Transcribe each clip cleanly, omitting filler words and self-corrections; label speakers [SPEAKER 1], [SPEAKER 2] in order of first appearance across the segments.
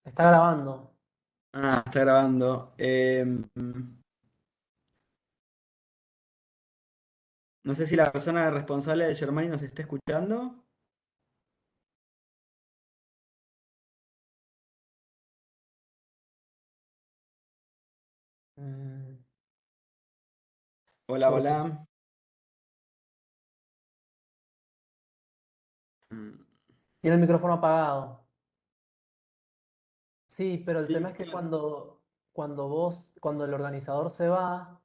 [SPEAKER 1] Está grabando.
[SPEAKER 2] Ah, está grabando. No sé si la persona responsable de Germany nos está escuchando.
[SPEAKER 1] Mm,
[SPEAKER 2] Hola,
[SPEAKER 1] porque
[SPEAKER 2] hola. Mm,
[SPEAKER 1] tiene el micrófono apagado. Sí, pero el tema
[SPEAKER 2] Sí,
[SPEAKER 1] es que
[SPEAKER 2] claro.
[SPEAKER 1] cuando el organizador se va,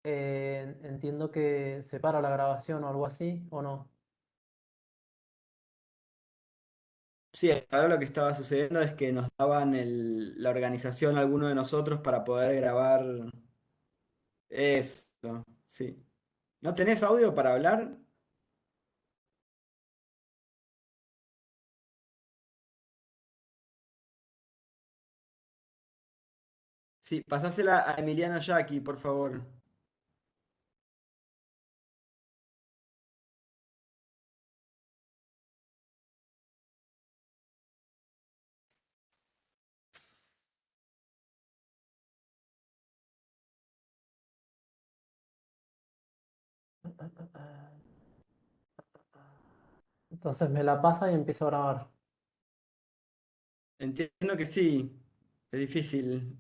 [SPEAKER 1] entiendo que se para la grabación o algo así, ¿o no?
[SPEAKER 2] Sí, ahora lo que estaba sucediendo es que nos daban la organización a alguno de nosotros para poder grabar eso. Sí. ¿No tenés audio para hablar? Sí, pasásela a Emiliano Jackie, por favor.
[SPEAKER 1] Entonces me la pasa y empiezo a grabar.
[SPEAKER 2] Entiendo que sí. Es difícil.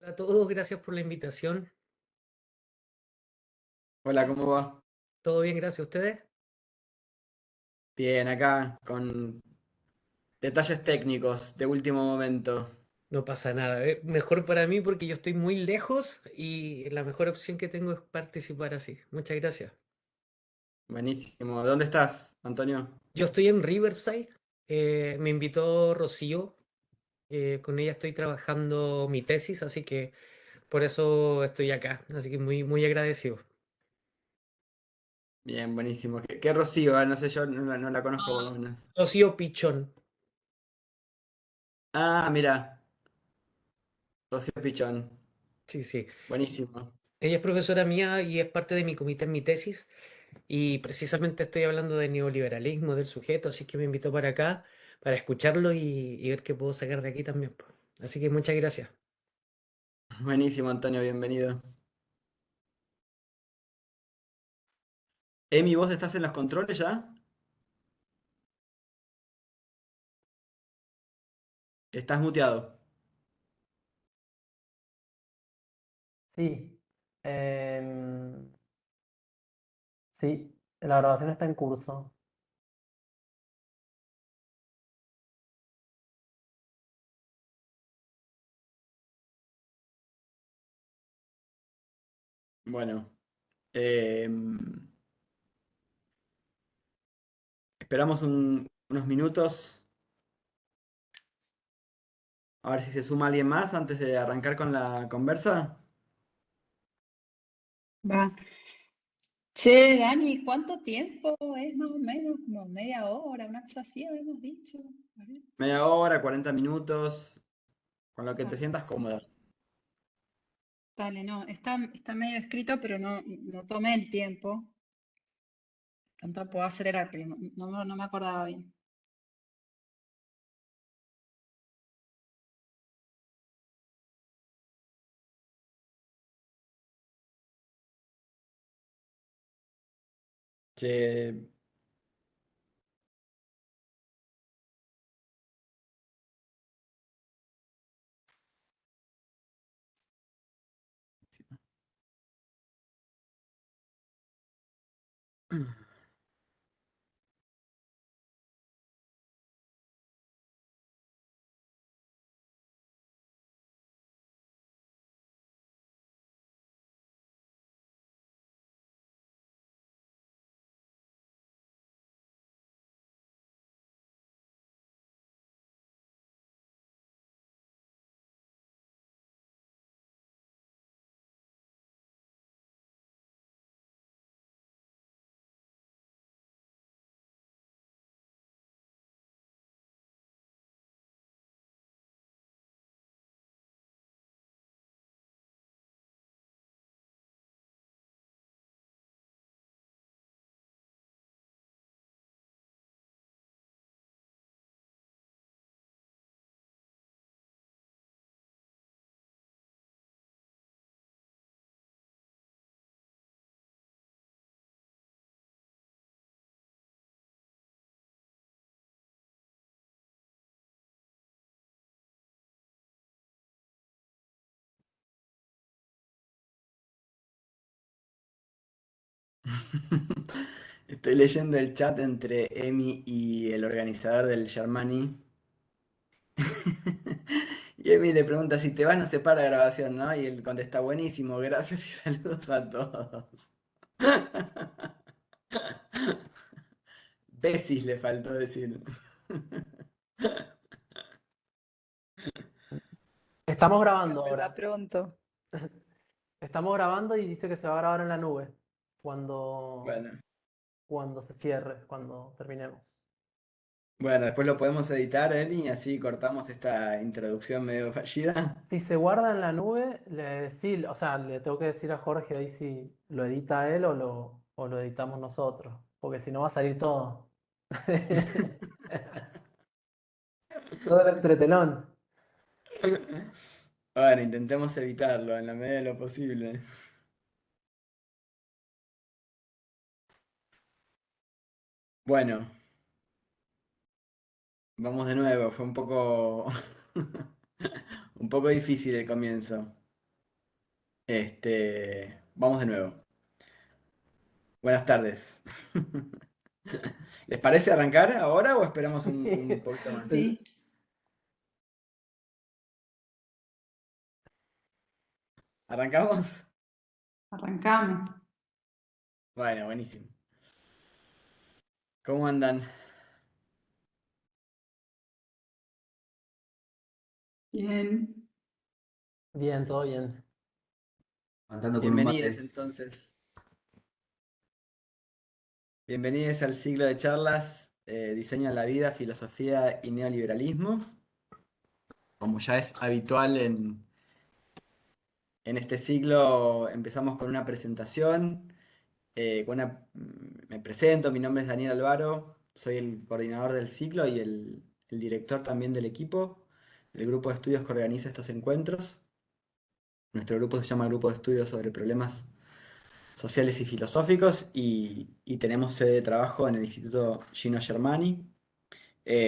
[SPEAKER 3] Hola a todos, gracias por la invitación.
[SPEAKER 2] Hola, ¿cómo va?
[SPEAKER 3] ¿Todo bien, gracias a ustedes?
[SPEAKER 2] Bien, acá con detalles técnicos de último momento.
[SPEAKER 3] No pasa nada. Mejor para mí porque yo estoy muy lejos y la mejor opción que tengo es participar así. Muchas gracias.
[SPEAKER 2] Buenísimo. ¿Dónde estás, Antonio?
[SPEAKER 3] Yo estoy en Riverside. Me invitó Rocío. Con ella estoy trabajando mi tesis, así que por eso estoy acá. Así que muy, muy agradecido.
[SPEAKER 2] Bien, buenísimo. ¿Qué Rocío? No sé, yo no la conozco por lo
[SPEAKER 3] Ah,
[SPEAKER 2] menos.
[SPEAKER 3] Rocío Pichón.
[SPEAKER 2] Ah, mira, Rocío Pichón.
[SPEAKER 3] Sí, sí.
[SPEAKER 2] Buenísimo.
[SPEAKER 3] Ella es profesora mía y es parte de mi comité en mi tesis. Y precisamente estoy hablando de neoliberalismo del sujeto, así que me invitó para acá para escucharlo y ver qué puedo sacar de aquí también, po. Así que muchas gracias.
[SPEAKER 2] Buenísimo, Antonio, bienvenido. Emi, ¿vos estás en los controles ya? Estás muteado.
[SPEAKER 1] Sí. Em, sí, la grabación está en curso.
[SPEAKER 2] Bueno, eh, esperamos unos minutos a ver si se suma alguien más antes de arrancar con la conversa.
[SPEAKER 4] Va. Che, Dani, ¿cuánto tiempo es más o menos? Como media hora, una cosa así, habíamos dicho. A ver.
[SPEAKER 2] Media hora, 40 minutos, con lo que te
[SPEAKER 4] Ah,
[SPEAKER 2] sientas cómoda.
[SPEAKER 4] dale, no, está medio escrito, pero no tomé el tiempo. Tanto puedo acelerar, pero no me acordaba bien.
[SPEAKER 2] Che, Estoy leyendo el chat entre Emi y el organizador del Germany. Y Emi le pregunta si te vas no se para la grabación, ¿no? Y él contesta, buenísimo, gracias y saludos a todos. Besis le faltó decir.
[SPEAKER 1] Estamos
[SPEAKER 5] Que
[SPEAKER 1] grabando
[SPEAKER 5] vuelva
[SPEAKER 1] ahora.
[SPEAKER 5] pronto.
[SPEAKER 1] Estamos grabando y dice que se va a grabar en la nube cuando,
[SPEAKER 2] Bueno,
[SPEAKER 1] cuando se cierre, cuando terminemos.
[SPEAKER 2] bueno, después lo podemos editar, Emi, así cortamos esta introducción medio fallida.
[SPEAKER 1] Si se guarda en la nube, sí, o sea, le tengo que decir a Jorge ahí si lo edita él o lo editamos nosotros, porque si no va a salir todo. Todo el entretelón.
[SPEAKER 2] Bueno, intentemos evitarlo en la medida de lo posible. Bueno, vamos de nuevo, fue un poco un poco difícil el comienzo. Vamos de nuevo. Buenas tardes. ¿Les parece arrancar ahora o esperamos un poquito más?
[SPEAKER 4] Sí,
[SPEAKER 2] ¿Arrancamos?
[SPEAKER 4] arrancamos.
[SPEAKER 2] Bueno, buenísimo. ¿Cómo andan?
[SPEAKER 4] Bien.
[SPEAKER 1] Bien, todo bien.
[SPEAKER 6] Andando con un
[SPEAKER 2] Bienvenidos
[SPEAKER 6] mate.
[SPEAKER 2] entonces. Bienvenidos al ciclo de charlas Diseño en la vida, filosofía y neoliberalismo. Como ya es habitual en este ciclo, empezamos con una presentación. Me presento, mi nombre es Daniel Alvaro, soy el coordinador del ciclo y el director también del equipo, del grupo de estudios que organiza estos encuentros. Nuestro grupo se llama Grupo de Estudios sobre Problemas Sociales y Filosóficos y tenemos sede de trabajo en el Instituto Gino Germani.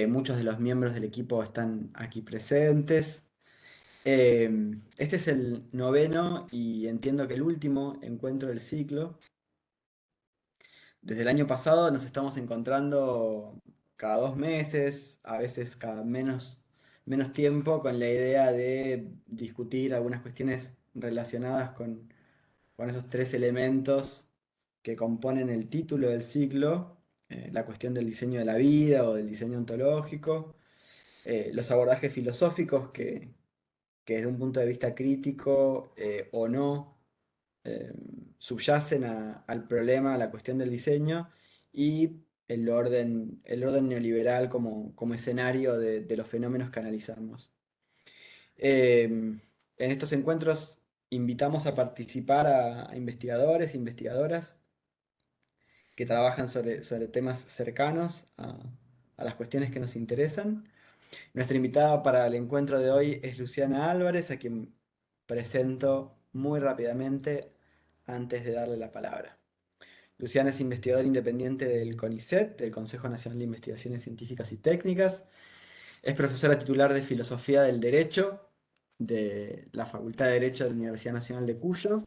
[SPEAKER 2] Muchos de los miembros del equipo están aquí presentes. Este es el noveno y entiendo que el último encuentro del ciclo. Desde el año pasado nos estamos encontrando cada 2 meses, a veces cada menos tiempo, con la idea de discutir algunas cuestiones relacionadas con esos tres elementos que componen el título del ciclo, la cuestión del diseño de la vida o del diseño ontológico, los abordajes filosóficos que desde un punto de vista crítico o no eh, subyacen al problema, a la cuestión del diseño, y el orden neoliberal como escenario de los fenómenos que analizamos. En estos encuentros invitamos a participar a investigadores e investigadoras que trabajan sobre temas cercanos a las cuestiones que nos interesan. Nuestra invitada para el encuentro de hoy es Luciana Álvarez, a quien presento muy rápidamente antes de darle la palabra. Luciana es investigadora independiente del CONICET, del Consejo Nacional de Investigaciones Científicas y Técnicas. Es profesora titular de Filosofía del Derecho de la Facultad de Derecho de la Universidad Nacional de Cuyo.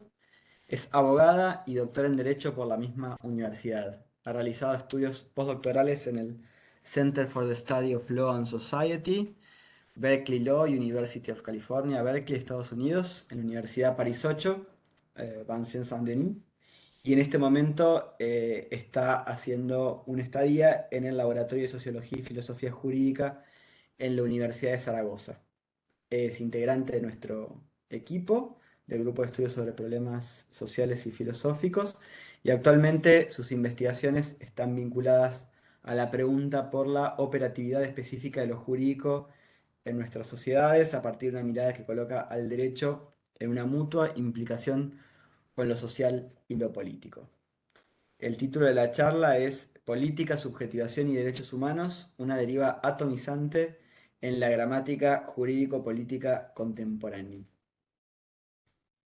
[SPEAKER 2] Es abogada y doctora en Derecho por la misma universidad. Ha realizado estudios postdoctorales en el Center for the Study of Law and Society, Berkeley Law, University of California, Berkeley, Estados Unidos, en la Universidad París 8, Vincennes Saint-Denis, y en este momento está haciendo una estadía en el Laboratorio de Sociología y Filosofía Jurídica en la Universidad de Zaragoza. Es integrante de nuestro equipo del Grupo de Estudios sobre Problemas Sociales y Filosóficos, y actualmente sus investigaciones están vinculadas a la pregunta por la operatividad específica de lo jurídico en nuestras sociedades a partir de una mirada que coloca al derecho en una mutua implicación con lo social y lo político. El título de la charla es Política, Subjetivación y Derechos Humanos, una deriva atomizante en la gramática jurídico-política contemporánea.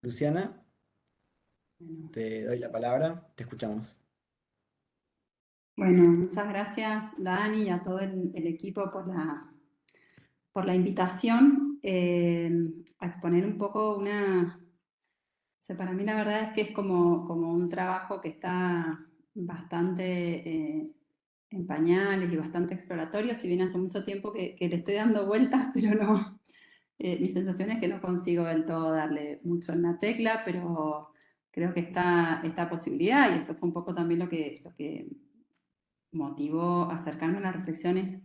[SPEAKER 2] Luciana,
[SPEAKER 7] Bueno,
[SPEAKER 2] te doy la palabra, te escuchamos.
[SPEAKER 7] bueno, muchas gracias, Dani, y a todo el equipo por la invitación a exponer un poco una sea, para mí la verdad es que es como un trabajo que está bastante en pañales y bastante exploratorio, si bien hace mucho tiempo que le estoy dando vueltas, pero no, mi sensación es que no consigo del todo darle mucho en la tecla, pero creo que está esta posibilidad y eso fue un poco también lo que motivó acercarme a las reflexiones,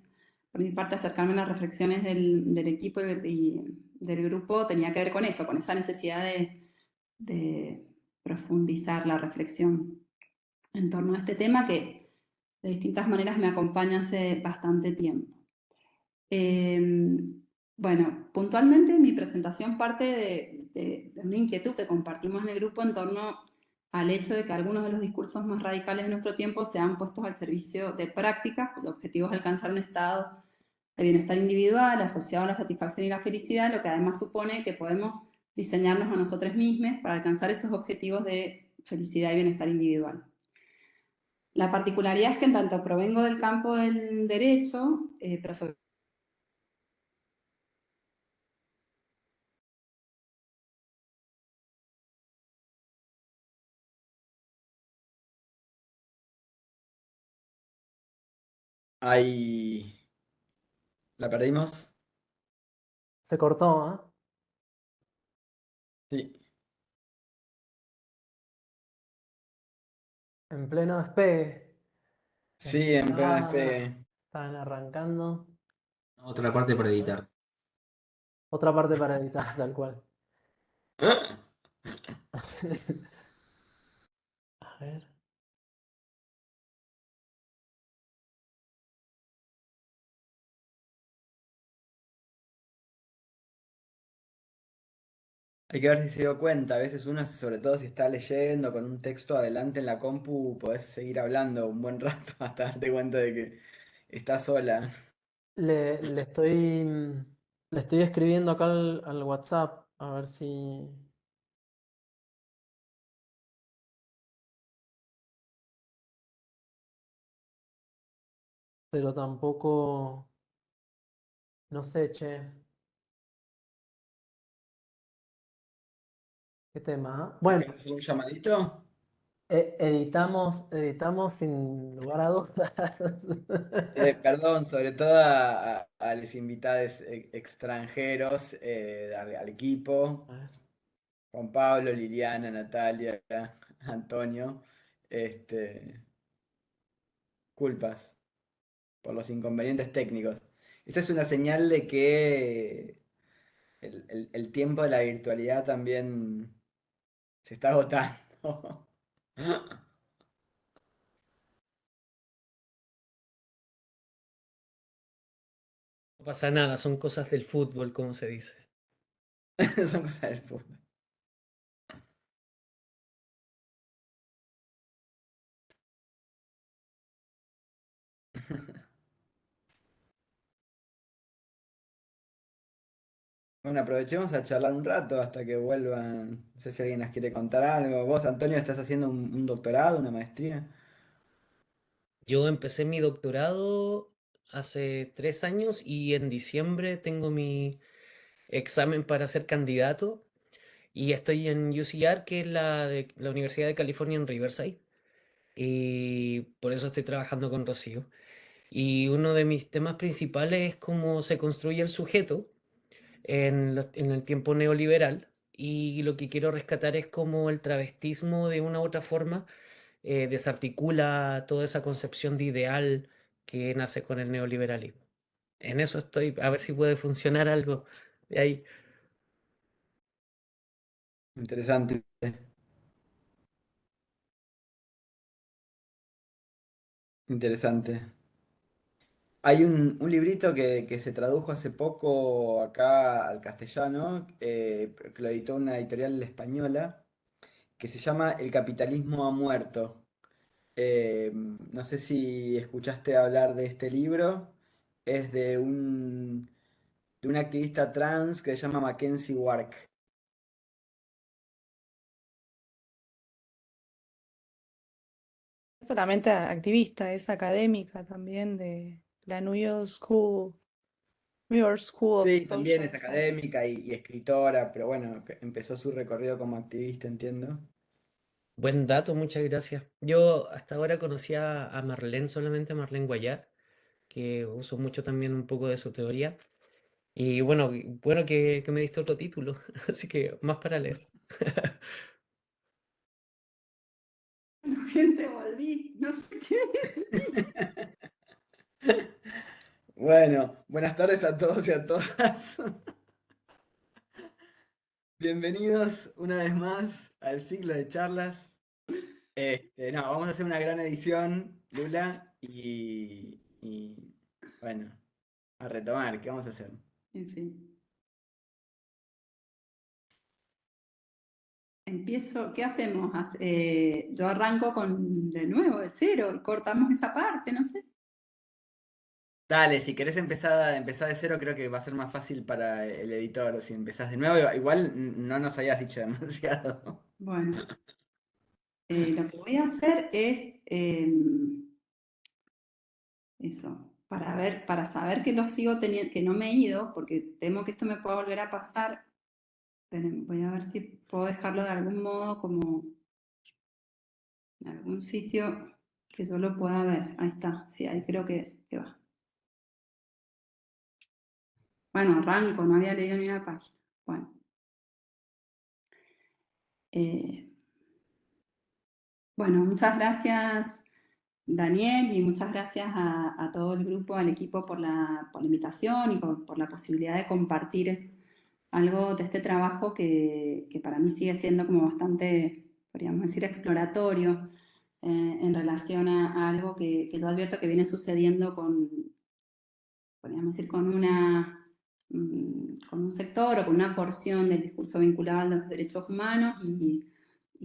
[SPEAKER 7] por mi parte acercarme a las reflexiones del equipo y del grupo tenía que ver con eso, con esa necesidad de profundizar la reflexión en torno a este tema que de distintas maneras me acompaña hace bastante tiempo. Bueno, puntualmente mi presentación parte de una inquietud que compartimos en el grupo en torno al hecho de que algunos de los discursos más radicales de nuestro tiempo se han puesto al servicio de prácticas cuyo objetivo es alcanzar un estado de bienestar individual asociado a la satisfacción y la felicidad, lo que además supone que podemos diseñarnos a nosotros mismos para alcanzar esos objetivos de felicidad y bienestar individual. La particularidad es que en tanto provengo del campo del derecho, pero sobre
[SPEAKER 2] Ahí la perdimos.
[SPEAKER 1] Se cortó, ¿eh?
[SPEAKER 2] Sí.
[SPEAKER 1] En pleno despegue.
[SPEAKER 2] Sí, en pleno
[SPEAKER 1] Estaban,
[SPEAKER 2] despegue.
[SPEAKER 1] estaban arrancando.
[SPEAKER 6] Otra parte para editar.
[SPEAKER 1] Otra parte para editar, tal cual. A ver.
[SPEAKER 2] Hay que ver si se dio cuenta. A veces uno, sobre todo si está leyendo con un texto adelante en la compu, podés seguir hablando un buen rato hasta darte cuenta de que estás sola.
[SPEAKER 1] Le estoy, le estoy escribiendo acá al WhatsApp a ver si. Pero tampoco. No sé, che. ¿Qué tema?
[SPEAKER 2] ¿No
[SPEAKER 1] Bueno,
[SPEAKER 2] querés hacer un llamadito?
[SPEAKER 1] editamos sin lugar a dudas.
[SPEAKER 2] Perdón, sobre todo a los invitados extranjeros al equipo.
[SPEAKER 1] A ver.
[SPEAKER 2] Juan Pablo, Liliana, Natalia, Antonio. Este, culpas por los inconvenientes técnicos. Esta es una señal de que el tiempo de la virtualidad también se está agotando.
[SPEAKER 3] No pasa nada, son cosas del fútbol, como se dice.
[SPEAKER 2] Son cosas del fútbol. Bueno, aprovechemos a charlar un rato hasta que vuelvan. No sé si alguien nos quiere contar algo. Vos, Antonio, estás haciendo un doctorado, una maestría.
[SPEAKER 3] Yo empecé mi doctorado hace 3 años y en diciembre tengo mi examen para ser candidato y estoy en UCR, que es la Universidad de California en Riverside, y por eso estoy trabajando con Rocío. Y uno de mis temas principales es cómo se construye el sujeto en el tiempo neoliberal, y lo que quiero rescatar es cómo el travestismo de una u otra forma desarticula toda esa concepción de ideal que nace con el neoliberalismo. En eso estoy, a ver si puede funcionar algo de ahí.
[SPEAKER 2] Interesante. Interesante. Hay un librito que se tradujo hace poco acá al castellano, que lo editó una editorial española, que se llama El capitalismo ha muerto. No sé si escuchaste hablar de este libro. Es de un activista trans que se llama Mackenzie Wark.
[SPEAKER 5] No solamente activista, es académica también de la New York School your School of
[SPEAKER 2] Sí, también
[SPEAKER 5] Social
[SPEAKER 2] es
[SPEAKER 5] Science.
[SPEAKER 2] académica y escritora, pero bueno, empezó su recorrido como activista, entiendo.
[SPEAKER 3] Buen dato, muchas gracias. Yo hasta ahora conocía a Marlene solamente, a Marlene Guayar, que uso mucho también un poco de su teoría. Y bueno, bueno que me diste otro título, así que más para leer.
[SPEAKER 7] Bueno, gente, volví. No sé qué decir.
[SPEAKER 2] Bueno, buenas tardes a todos y a todas. Bienvenidos una vez más al ciclo de charlas. No, vamos a hacer una gran edición, Lula, y bueno, a retomar, ¿qué vamos a hacer?
[SPEAKER 7] Y sí. Empiezo, ¿qué hacemos? Yo arranco de nuevo, de cero, y cortamos esa parte, no sé.
[SPEAKER 2] Dale, si querés empezar de cero, creo que va a ser más fácil para el editor. Si empezás de nuevo, igual no nos habías dicho demasiado.
[SPEAKER 7] Bueno, lo que voy a hacer es eso, para saber que lo sigo teniendo, que no me he ido, porque temo que esto me pueda volver a pasar. Voy a ver si puedo dejarlo de algún modo, como en algún sitio que yo lo pueda ver. Ahí está, sí, ahí creo que va. Bueno, arranco, no había leído ni una página. Bueno. Bueno, muchas gracias, Daniel, y muchas gracias a todo el grupo, al equipo por la invitación y por la posibilidad de compartir algo de este trabajo que para mí sigue siendo como bastante, podríamos decir, exploratorio en relación a algo que yo advierto que viene sucediendo podríamos decir, con un sector o con una porción del discurso vinculado a los derechos humanos y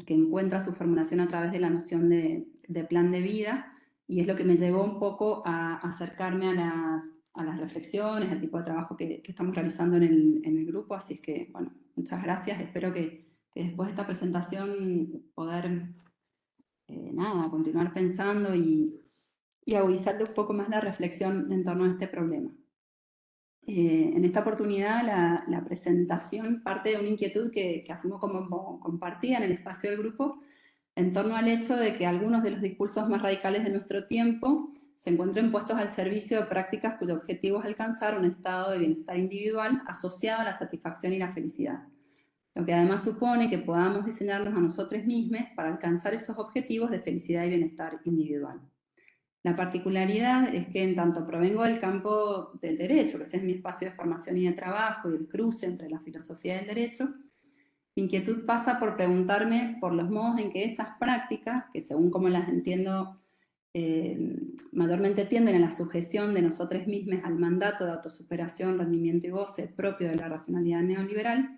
[SPEAKER 7] que encuentra su formulación a través de la noción de plan de vida, y es lo que me llevó un poco a acercarme a las reflexiones, al tipo de trabajo que estamos realizando en el grupo. Así es que, bueno, muchas gracias. Espero que después de esta presentación poder, nada, continuar pensando y agudizando un poco más la reflexión en torno a este problema. En esta oportunidad la presentación parte de una inquietud que asumo como compartida en el espacio del grupo, en torno al hecho de que algunos de los discursos más radicales de nuestro tiempo se encuentren puestos al servicio de prácticas cuyo objetivo es alcanzar un estado de bienestar individual asociado a la satisfacción y la felicidad, lo que además supone que podamos diseñarnos a nosotros mismos para alcanzar esos objetivos de felicidad y bienestar individual. La particularidad es que en tanto provengo del campo del derecho, que ese es mi espacio de formación y de trabajo, y el cruce entre la filosofía y el derecho, mi inquietud pasa por preguntarme por los modos en que esas prácticas, que según como las entiendo, mayormente tienden a la sujeción de nosotros mismos al mandato de autosuperación, rendimiento y goce propio de la racionalidad neoliberal,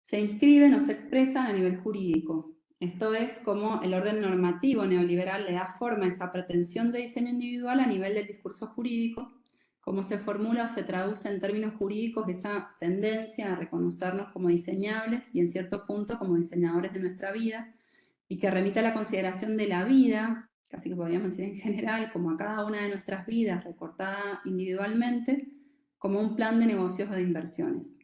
[SPEAKER 7] se inscriben o se expresan a nivel jurídico. Esto es como el orden normativo neoliberal le da forma a esa pretensión de diseño individual a nivel del discurso jurídico, cómo se formula o se traduce en términos jurídicos esa tendencia a reconocernos como diseñables y en cierto punto como diseñadores de nuestra vida, y que remite a la consideración de la vida, casi que podríamos decir en general, como a cada una de nuestras vidas recortada individualmente, como un plan de negocios o de inversiones.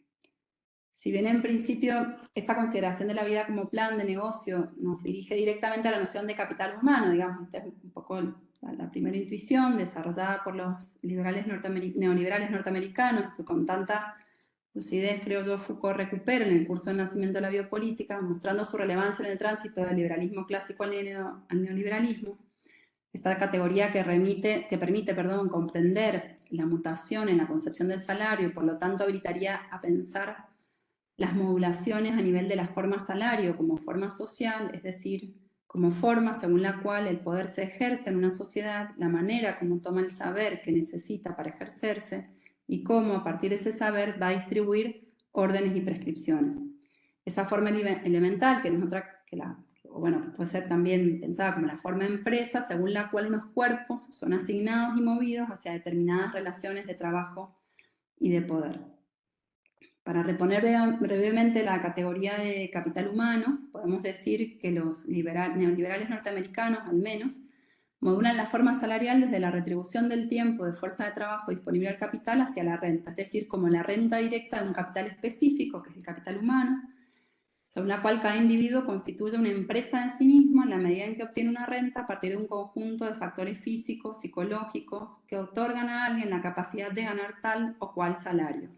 [SPEAKER 7] Si bien en principio esa consideración de la vida como plan de negocio nos dirige directamente a la noción de capital humano, digamos, esta es un poco la primera intuición desarrollada por los neoliberales norteamericanos, que con tanta lucidez, creo yo, Foucault recupera en el curso del nacimiento de la biopolítica, mostrando su relevancia en el tránsito del liberalismo clásico al neoliberalismo. Esta categoría que permite comprender la mutación en la concepción del salario y por lo tanto habilitaría a pensar las modulaciones a nivel de la forma salario como forma social, es decir, como forma según la cual el poder se ejerce en una sociedad, la manera como toma el saber que necesita para ejercerse y cómo a partir de ese saber va a distribuir órdenes y prescripciones. Esa forma elemental, que no es otra que que puede ser también pensada como la forma empresa, según la cual unos cuerpos son asignados y movidos hacia determinadas relaciones de trabajo y de poder. Para reponer brevemente la categoría de capital humano, podemos decir que los neoliberales norteamericanos, al menos, modulan la forma salarial desde la retribución del tiempo de fuerza de trabajo disponible al capital hacia la renta, es decir, como la renta directa de un capital específico, que es el capital humano, según la cual cada individuo constituye una empresa en sí mismo en la medida en que obtiene una renta a partir de un conjunto de factores físicos, psicológicos, que otorgan a alguien la capacidad de ganar tal o cual salario.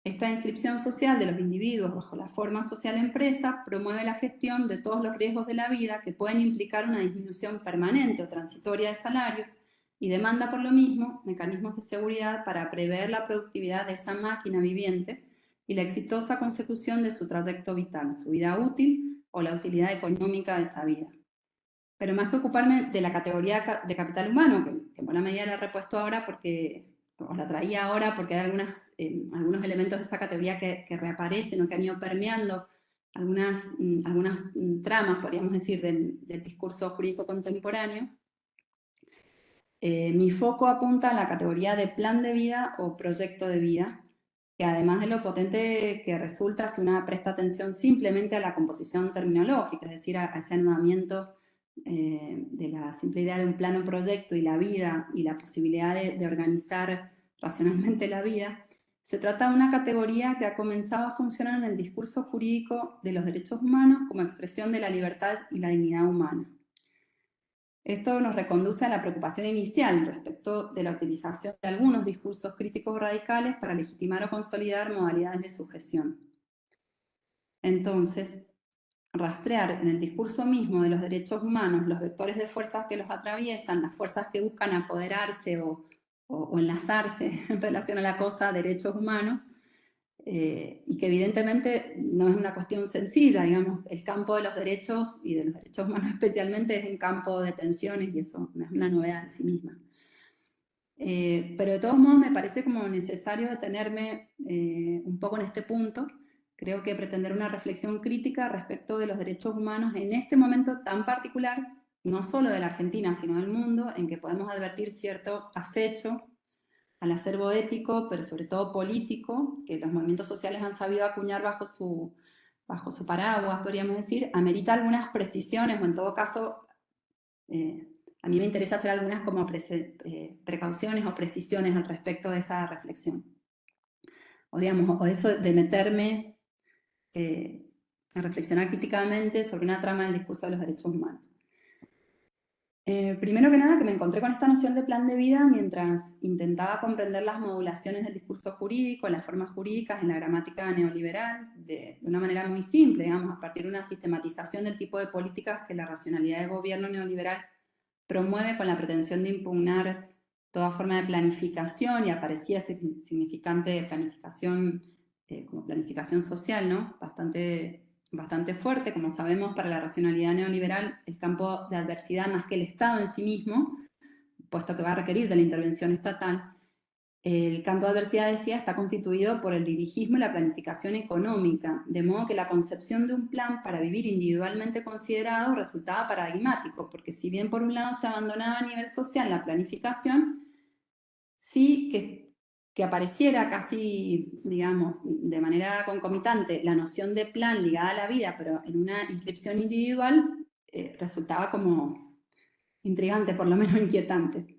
[SPEAKER 7] Esta inscripción social de los individuos bajo la forma social empresa promueve la gestión de todos los riesgos de la vida que pueden implicar una disminución permanente o transitoria de salarios y demanda por lo mismo mecanismos de seguridad para prever la productividad de esa máquina viviente y la exitosa consecución de su trayecto vital, su vida útil o la utilidad económica de esa vida. Pero más que ocuparme de la categoría de capital humano, que en buena medida la he repuesto ahora porque os la traía ahora porque hay algunos elementos de esta categoría que reaparecen o que han ido permeando algunas tramas, podríamos decir, del discurso jurídico contemporáneo. Mi foco apunta a la categoría de plan de vida o proyecto de vida, que además de lo potente que resulta si una presta atención simplemente a la composición terminológica, es decir, a ese anudamiento de la simple idea de un plano proyecto y la vida y la posibilidad de organizar racionalmente la vida, se trata de una categoría que ha comenzado a funcionar en el discurso jurídico de los derechos humanos como expresión de la libertad y la dignidad humana. Esto nos reconduce a la preocupación inicial respecto de la utilización de algunos discursos críticos radicales para legitimar o consolidar modalidades de sujeción. Entonces, rastrear en el discurso mismo de los derechos humanos los vectores de fuerzas que los atraviesan, las fuerzas que buscan apoderarse o enlazarse en relación a la cosa derechos humanos, y que evidentemente no es una cuestión sencilla, digamos, el campo de los derechos y de los derechos humanos especialmente es un campo de tensiones y eso no es una novedad en sí misma. Pero de todos modos me parece como necesario detenerme un poco en este punto. Creo que pretender una reflexión crítica respecto de los derechos humanos en este momento tan particular, no solo de la Argentina, sino del mundo, en que podemos advertir cierto acecho al acervo ético, pero sobre todo político, que los movimientos sociales han sabido acuñar bajo su paraguas, podríamos decir, amerita algunas precisiones, o en todo caso, a mí me interesa hacer algunas como precauciones o precisiones al respecto de esa reflexión. O digamos, o eso de meterme a reflexionar críticamente sobre una trama del discurso de los derechos humanos. Primero que nada, que me encontré con esta noción de plan de vida mientras intentaba comprender las modulaciones del discurso jurídico, las formas jurídicas en la gramática neoliberal, de una manera muy simple, digamos, a partir de una sistematización del tipo de políticas que la racionalidad de gobierno neoliberal promueve con la pretensión de impugnar toda forma de planificación, y aparecía ese significante planificación como planificación social, ¿no? Bastante fuerte, como sabemos, para la racionalidad neoliberal, el campo de adversidad más que el Estado en sí mismo, puesto que va a requerir de la intervención estatal, el campo de adversidad, decía, está constituido por el dirigismo y la planificación económica, de modo que la concepción de un plan para vivir individualmente considerado resultaba paradigmático, porque si bien por un lado se abandonaba a nivel social la planificación, sí que apareciera casi, digamos, de manera concomitante la noción de plan ligada a la vida, pero en una inscripción individual, resultaba como intrigante, por lo menos inquietante.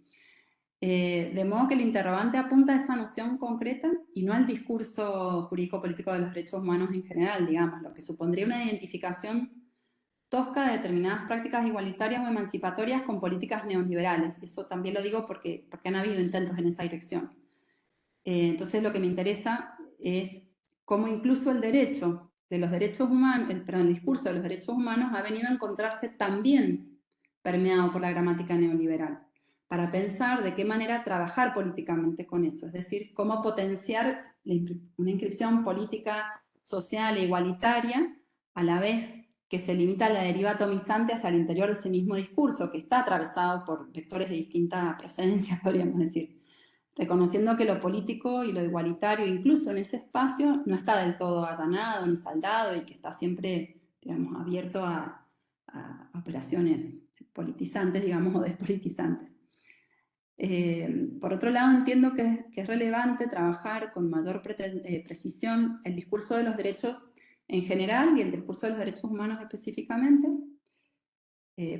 [SPEAKER 7] De modo que el interrogante apunta a esa noción concreta y no al discurso jurídico-político de los derechos humanos en general, digamos, lo que supondría una identificación tosca de determinadas prácticas igualitarias o emancipatorias con políticas neoliberales. Eso también lo digo porque han habido intentos en esa dirección. Entonces lo que me interesa es cómo incluso el derecho de los derechos humanos, el discurso de los derechos humanos ha venido a encontrarse también permeado por la gramática neoliberal, para pensar de qué manera trabajar políticamente con eso, es decir, cómo potenciar una inscripción política, social e igualitaria, a la vez que se limita a la deriva atomizante hacia el interior de ese mismo discurso, que está atravesado por vectores de distinta procedencia, podríamos decir, reconociendo que lo político y lo igualitario, incluso en ese espacio, no está del todo allanado ni saldado y que está siempre, digamos, abierto a operaciones politizantes, digamos, o despolitizantes. Por otro lado, entiendo que es relevante trabajar con mayor precisión el discurso de los derechos en general y el discurso de los derechos humanos específicamente,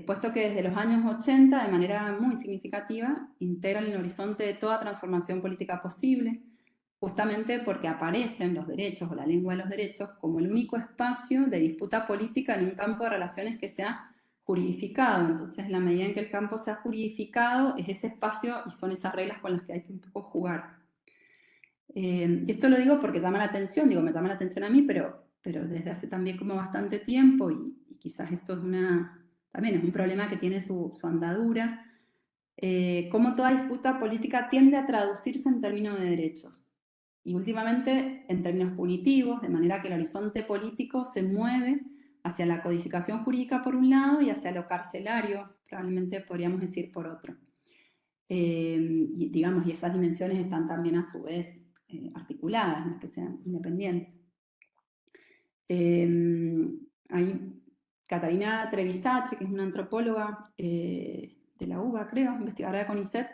[SPEAKER 7] puesto que desde los años 80, de manera muy significativa, integran el horizonte de toda transformación política posible, justamente porque aparecen los derechos o la lengua de los derechos como el único espacio de disputa política en un campo de relaciones que sea juridificado. Entonces, en la medida en que el campo sea juridificado, es ese espacio y son esas reglas con las que hay que un poco jugar. Y esto lo digo porque llama la atención, digo, me llama la atención a mí, pero desde hace también como bastante tiempo, y quizás esto es también es un problema que tiene su andadura, cómo toda disputa política tiende a traducirse en términos de derechos. Y últimamente en términos punitivos, de manera que el horizonte político se mueve hacia la codificación jurídica por un lado y hacia lo carcelario, probablemente podríamos decir por otro. Y, digamos, y esas dimensiones están también a su vez articuladas, no es que sean independientes. Hay Catarina Trevisacci, que es una antropóloga de la UBA, creo, investigadora de CONICET,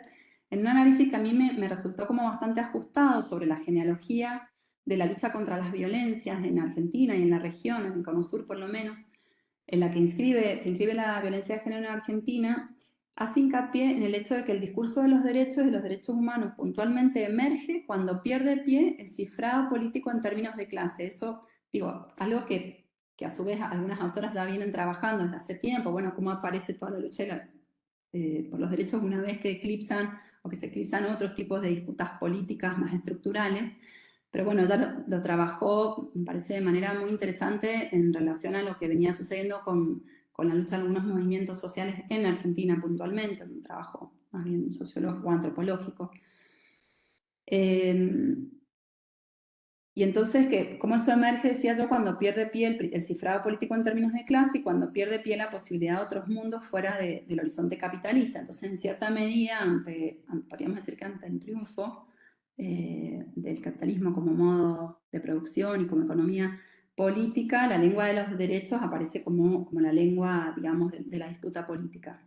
[SPEAKER 7] en un análisis que a mí me resultó como bastante ajustado sobre la genealogía de la lucha contra las violencias en Argentina y en la región, en el Cono Sur por lo menos, en la que se inscribe la violencia de género en Argentina, hace hincapié en el hecho de que el discurso de los derechos y de los derechos humanos puntualmente emerge cuando pierde pie el cifrado político en términos de clase. Eso, digo, algo que a su vez algunas autoras ya vienen trabajando desde hace tiempo, bueno, cómo aparece toda la lucha por los derechos una vez que eclipsan o que se eclipsan otros tipos de disputas políticas más estructurales. Pero bueno, ya lo trabajó, me parece, de manera muy interesante en relación a lo que venía sucediendo con la lucha de algunos movimientos sociales en Argentina puntualmente, un trabajo más bien sociológico, antropológico. Y entonces, ¿cómo eso emerge, decía yo, cuando pierde pie el cifrado político en términos de clase y cuando pierde pie la posibilidad de otros mundos fuera del horizonte capitalista? Entonces, en cierta medida, podríamos decir que ante el triunfo del capitalismo como modo de producción y como economía política, la lengua de los derechos aparece como la lengua, digamos, de la disputa política.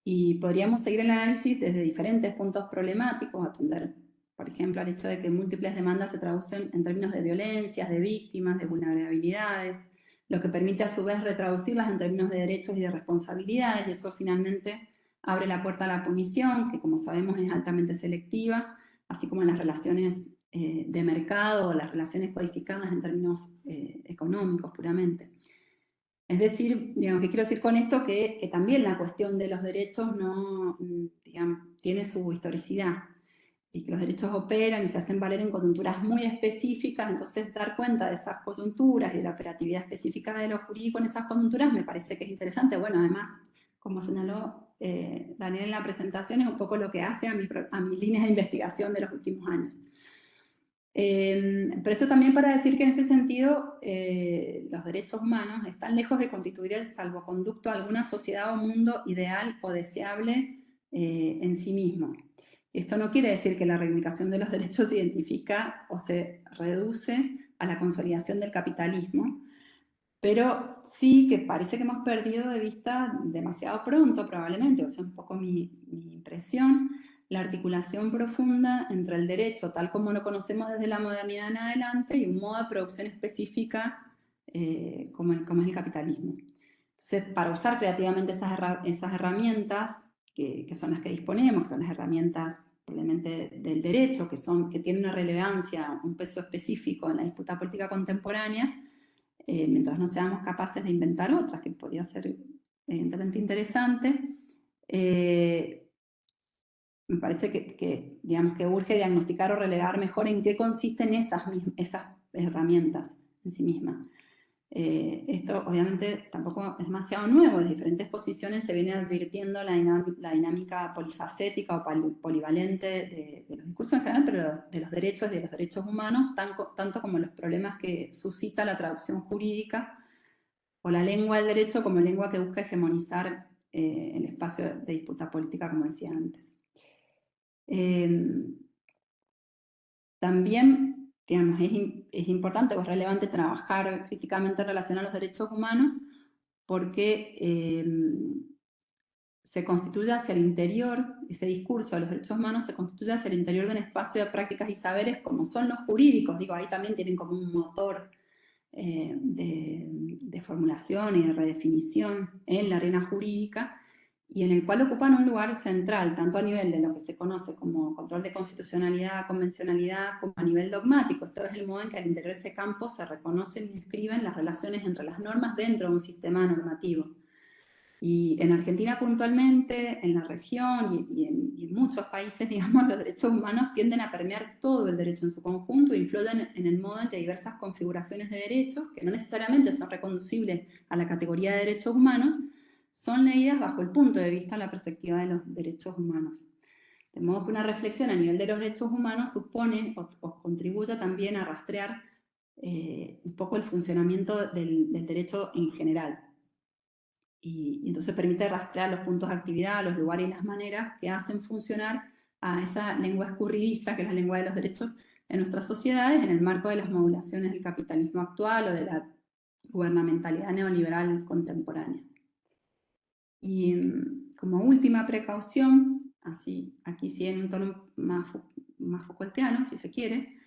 [SPEAKER 7] Y podríamos seguir el análisis desde diferentes puntos problemáticos, atender, por ejemplo, al hecho de que múltiples demandas se traducen en términos de violencias, de víctimas, de vulnerabilidades, lo que permite a su vez retraducirlas en términos de derechos y de responsabilidades, y eso finalmente abre la puerta a la punición, que como sabemos es altamente selectiva, así como en las relaciones de mercado o las relaciones codificadas en términos económicos puramente. Es decir, digamos, que quiero decir con esto que también la cuestión de los derechos no, digamos, tiene su historicidad y que los derechos operan y se hacen valer en coyunturas muy específicas, entonces dar cuenta de esas coyunturas y de la operatividad específica de lo jurídico en esas coyunturas me parece que es interesante. Bueno, además, como señaló Daniel en la presentación, es un poco lo que hace a mis líneas de investigación de los últimos años. Pero esto también para decir que en ese sentido los derechos humanos están lejos de constituir el salvoconducto a alguna sociedad o mundo ideal o deseable en sí mismo. Esto no quiere decir que la reivindicación de los derechos se identifica o se reduce a la consolidación del capitalismo, pero sí que parece que hemos perdido de vista demasiado pronto probablemente, o sea, un poco mi impresión, la articulación profunda entre el derecho tal como lo conocemos desde la modernidad en adelante y un modo de producción específica como es el capitalismo. Entonces, para usar creativamente esas herramientas que son las que disponemos, que son las herramientas probablemente del derecho, que tienen una relevancia, un peso específico en la disputa política contemporánea, mientras no seamos capaces de inventar otras, que podría ser evidentemente interesante, me parece digamos, que urge diagnosticar o relevar mejor en qué consisten esas herramientas en sí mismas. Esto obviamente tampoco es demasiado nuevo, desde diferentes posiciones se viene advirtiendo la dinámica polifacética o polivalente de los discursos en general, pero de los derechos y de los derechos humanos, tanto como los problemas que suscita la traducción jurídica o la lengua del derecho como lengua que busca hegemonizar el espacio de disputa política, como decía antes. También, digamos, es importante o es relevante trabajar críticamente en relación a los derechos humanos porque se constituye hacia el interior, ese discurso de los derechos humanos se constituye hacia el interior de un espacio de prácticas y saberes como son los jurídicos, digo, ahí también tienen como un motor de de formulación y de redefinición en la arena jurídica, y en el cual ocupan un lugar central, tanto a nivel de lo que se conoce como control de constitucionalidad, convencionalidad, como a nivel dogmático. Esto es el modo en que al interior de ese campo se reconocen y describen las relaciones entre las normas dentro de un sistema normativo. Y en Argentina puntualmente, en la región y en muchos países, digamos, los derechos humanos tienden a permear todo el derecho en su conjunto e influyen en el modo en que diversas configuraciones de derechos, que no necesariamente son reconducibles a la categoría de derechos humanos, son leídas bajo el punto de vista, la perspectiva de los derechos humanos. De modo que una reflexión a nivel de los derechos humanos supone o contribuye también a rastrear un poco el funcionamiento del derecho en general. Y entonces permite rastrear los puntos de actividad, los lugares y las maneras que hacen funcionar a esa lengua escurridiza, que es la lengua de los derechos en nuestras sociedades, en el marco de las modulaciones del capitalismo actual o de la gubernamentalidad neoliberal contemporánea. Y como última precaución, así, aquí sí en un tono más Foucaultiano, si se quiere,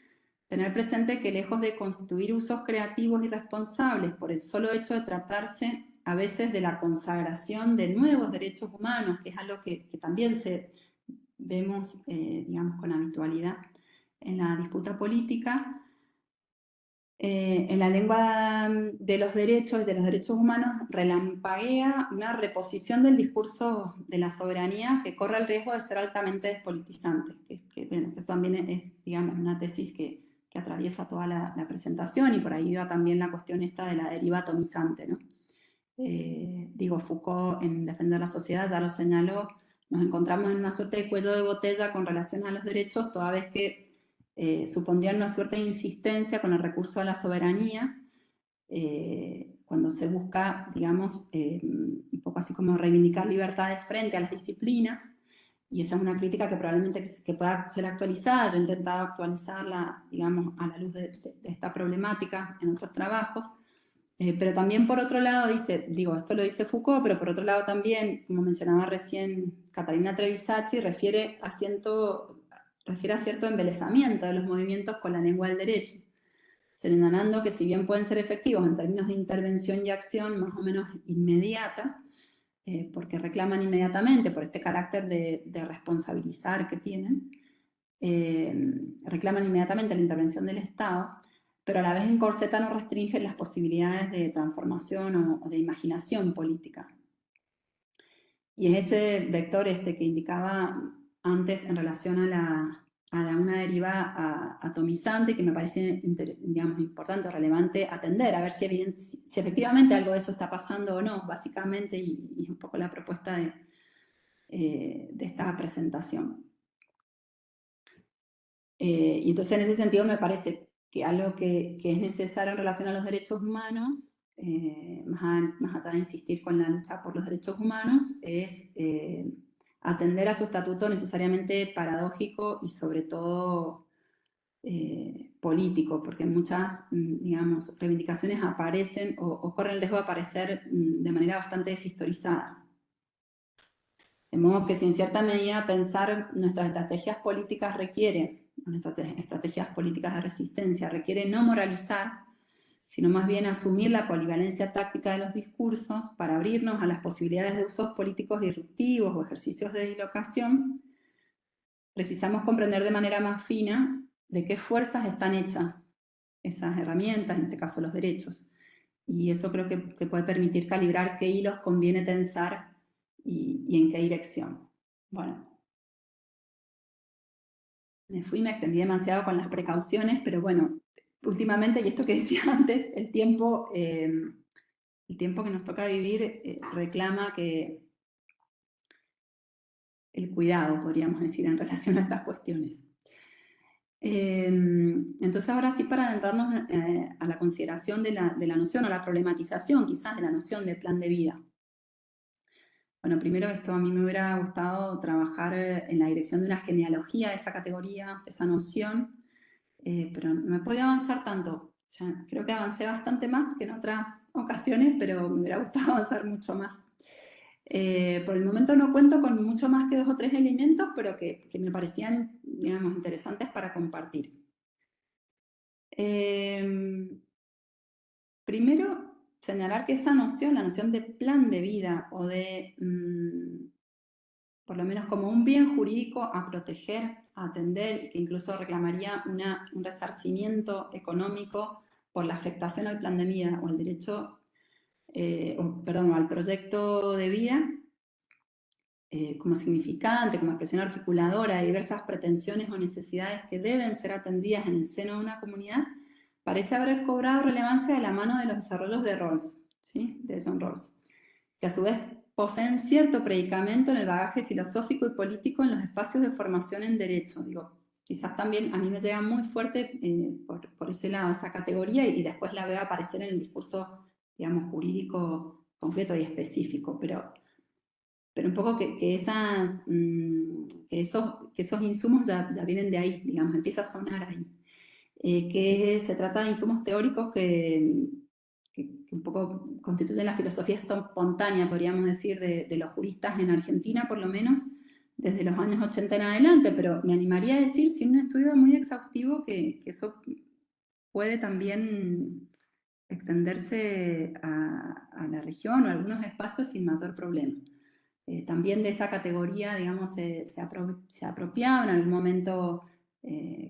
[SPEAKER 7] tener presente que lejos de constituir usos creativos y responsables por el solo hecho de tratarse a veces de la consagración de nuevos derechos humanos, que es algo que también vemos, digamos, con habitualidad en la disputa política, en la lengua de los derechos humanos, relampaguea una reposición del discurso de la soberanía que corre el riesgo de ser altamente despolitizante, bueno, que eso también es, digamos, una tesis que atraviesa toda la presentación, y por ahí va también la cuestión esta de la deriva atomizante, ¿no? Foucault, en Defender la Sociedad, ya lo señaló, nos encontramos en una suerte de cuello de botella con relación a los derechos, toda vez que supondrían una suerte de insistencia con el recurso a la soberanía, cuando se busca, digamos, un poco así como reivindicar libertades frente a las disciplinas, y esa es una crítica que probablemente que pueda ser actualizada. Yo he intentado actualizarla, digamos, a la luz de esta problemática en otros trabajos, pero también por otro lado esto lo dice Foucault, pero por otro lado también, como mencionaba recién Catalina Trevisacci, refiere a cierto embelezamiento de los movimientos con la lengua del derecho, señalando que si bien pueden ser efectivos en términos de intervención y acción más o menos inmediata, porque reclaman inmediatamente por este carácter de responsabilizar que tienen, reclaman inmediatamente la intervención del Estado, pero a la vez encorsetan o restringen las posibilidades de transformación o de imaginación política. Y es ese vector que indicaba antes en relación a una deriva atomizante, que me parece, digamos, importante o relevante atender, a ver si efectivamente algo de eso está pasando o no, básicamente, y es un poco la propuesta de esta presentación. Y entonces en ese sentido me parece que algo que es necesario en relación a los derechos humanos, más allá de insistir con la lucha por los derechos humanos, es atender a su estatuto necesariamente paradójico y sobre todo político, porque muchas, digamos, reivindicaciones aparecen o corren el riesgo de aparecer de manera bastante deshistorizada. De modo que si en cierta medida pensar nuestras estrategias políticas nuestras estrategias políticas de resistencia requiere no moralizar, sino más bien asumir la polivalencia táctica de los discursos para abrirnos a las posibilidades de usos políticos disruptivos o ejercicios de dislocación, precisamos comprender de manera más fina de qué fuerzas están hechas esas herramientas, en este caso los derechos. Y eso creo que puede permitir calibrar qué hilos conviene tensar y en qué dirección. Bueno, me extendí demasiado con las precauciones, pero bueno, últimamente, y esto que decía antes, el tiempo que nos toca vivir reclama que el cuidado, podríamos decir, en relación a estas cuestiones. Entonces ahora sí, para adentrarnos a la consideración de la noción, a la problematización quizás de la noción de plan de vida. Bueno, primero a mí me hubiera gustado trabajar en la dirección de una genealogía de esa categoría, de esa noción, pero no he podido avanzar tanto. O sea, creo que avancé bastante más que en otras ocasiones, pero me hubiera gustado avanzar mucho más. Por el momento no cuento con mucho más que 2 o 3 elementos, pero que me parecían, digamos, interesantes para compartir. Primero, señalar que esa noción, la noción de plan de vida o de, por lo menos como un bien jurídico a proteger, a atender, y que incluso reclamaría un resarcimiento económico por la afectación al plan de vida o al derecho, o al proyecto de vida, como significante, como expresión articuladora de diversas pretensiones o necesidades que deben ser atendidas en el seno de una comunidad, parece haber cobrado relevancia de la mano de los desarrollos de Rawls, ¿sí? De John Rawls, que a su vez poseen cierto predicamento en el bagaje filosófico y político en los espacios de formación en derecho. Digo, quizás también a mí me llega muy fuerte por ese lado, esa categoría, y después la veo aparecer en el discurso, digamos, jurídico concreto y específico, pero un poco que esos insumos ya vienen de ahí, digamos, empieza a sonar ahí. Que se trata de insumos teóricos que un poco constituyen la filosofía espontánea, podríamos decir, de los juristas en Argentina, por lo menos, desde los años 80 en adelante, pero me animaría a decir, sin un estudio muy exhaustivo, que eso puede también extenderse a la región o a algunos espacios sin mayor problema. También de esa categoría, digamos, se apropiaba en algún momento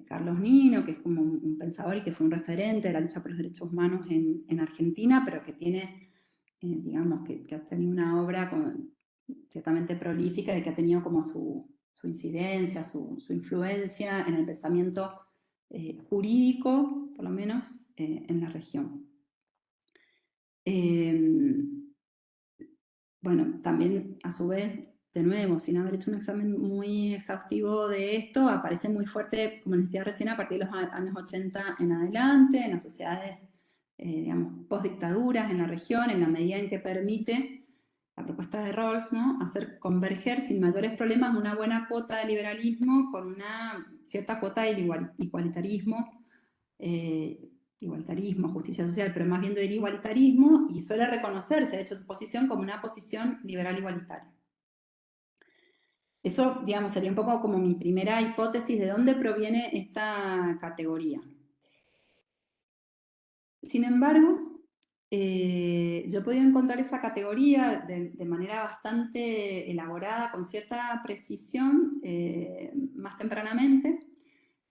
[SPEAKER 7] Carlos Nino, que es como un pensador y que fue un referente de la lucha por los derechos humanos en Argentina, pero que tiene, digamos, que ha tenido una obra ciertamente prolífica y que ha tenido como su incidencia, su influencia en el pensamiento jurídico, por lo menos, en la región. Bueno, también a su vez, de nuevo, sin haber hecho un examen muy exhaustivo de esto, aparece muy fuerte, como les decía recién, a partir de los años 80 en adelante, en las sociedades, digamos, post-dictaduras en la región, en la medida en que permite la propuesta de Rawls, ¿no?, hacer converger sin mayores problemas una buena cuota de liberalismo con una cierta cuota de igualitarismo, justicia social, pero más bien del igualitarismo, y suele reconocerse, de hecho, su posición como una posición liberal igualitaria. Eso, digamos, sería un poco como mi primera hipótesis de dónde proviene esta categoría. Sin embargo, yo he podido encontrar esa categoría de manera bastante elaborada, con cierta precisión, más tempranamente,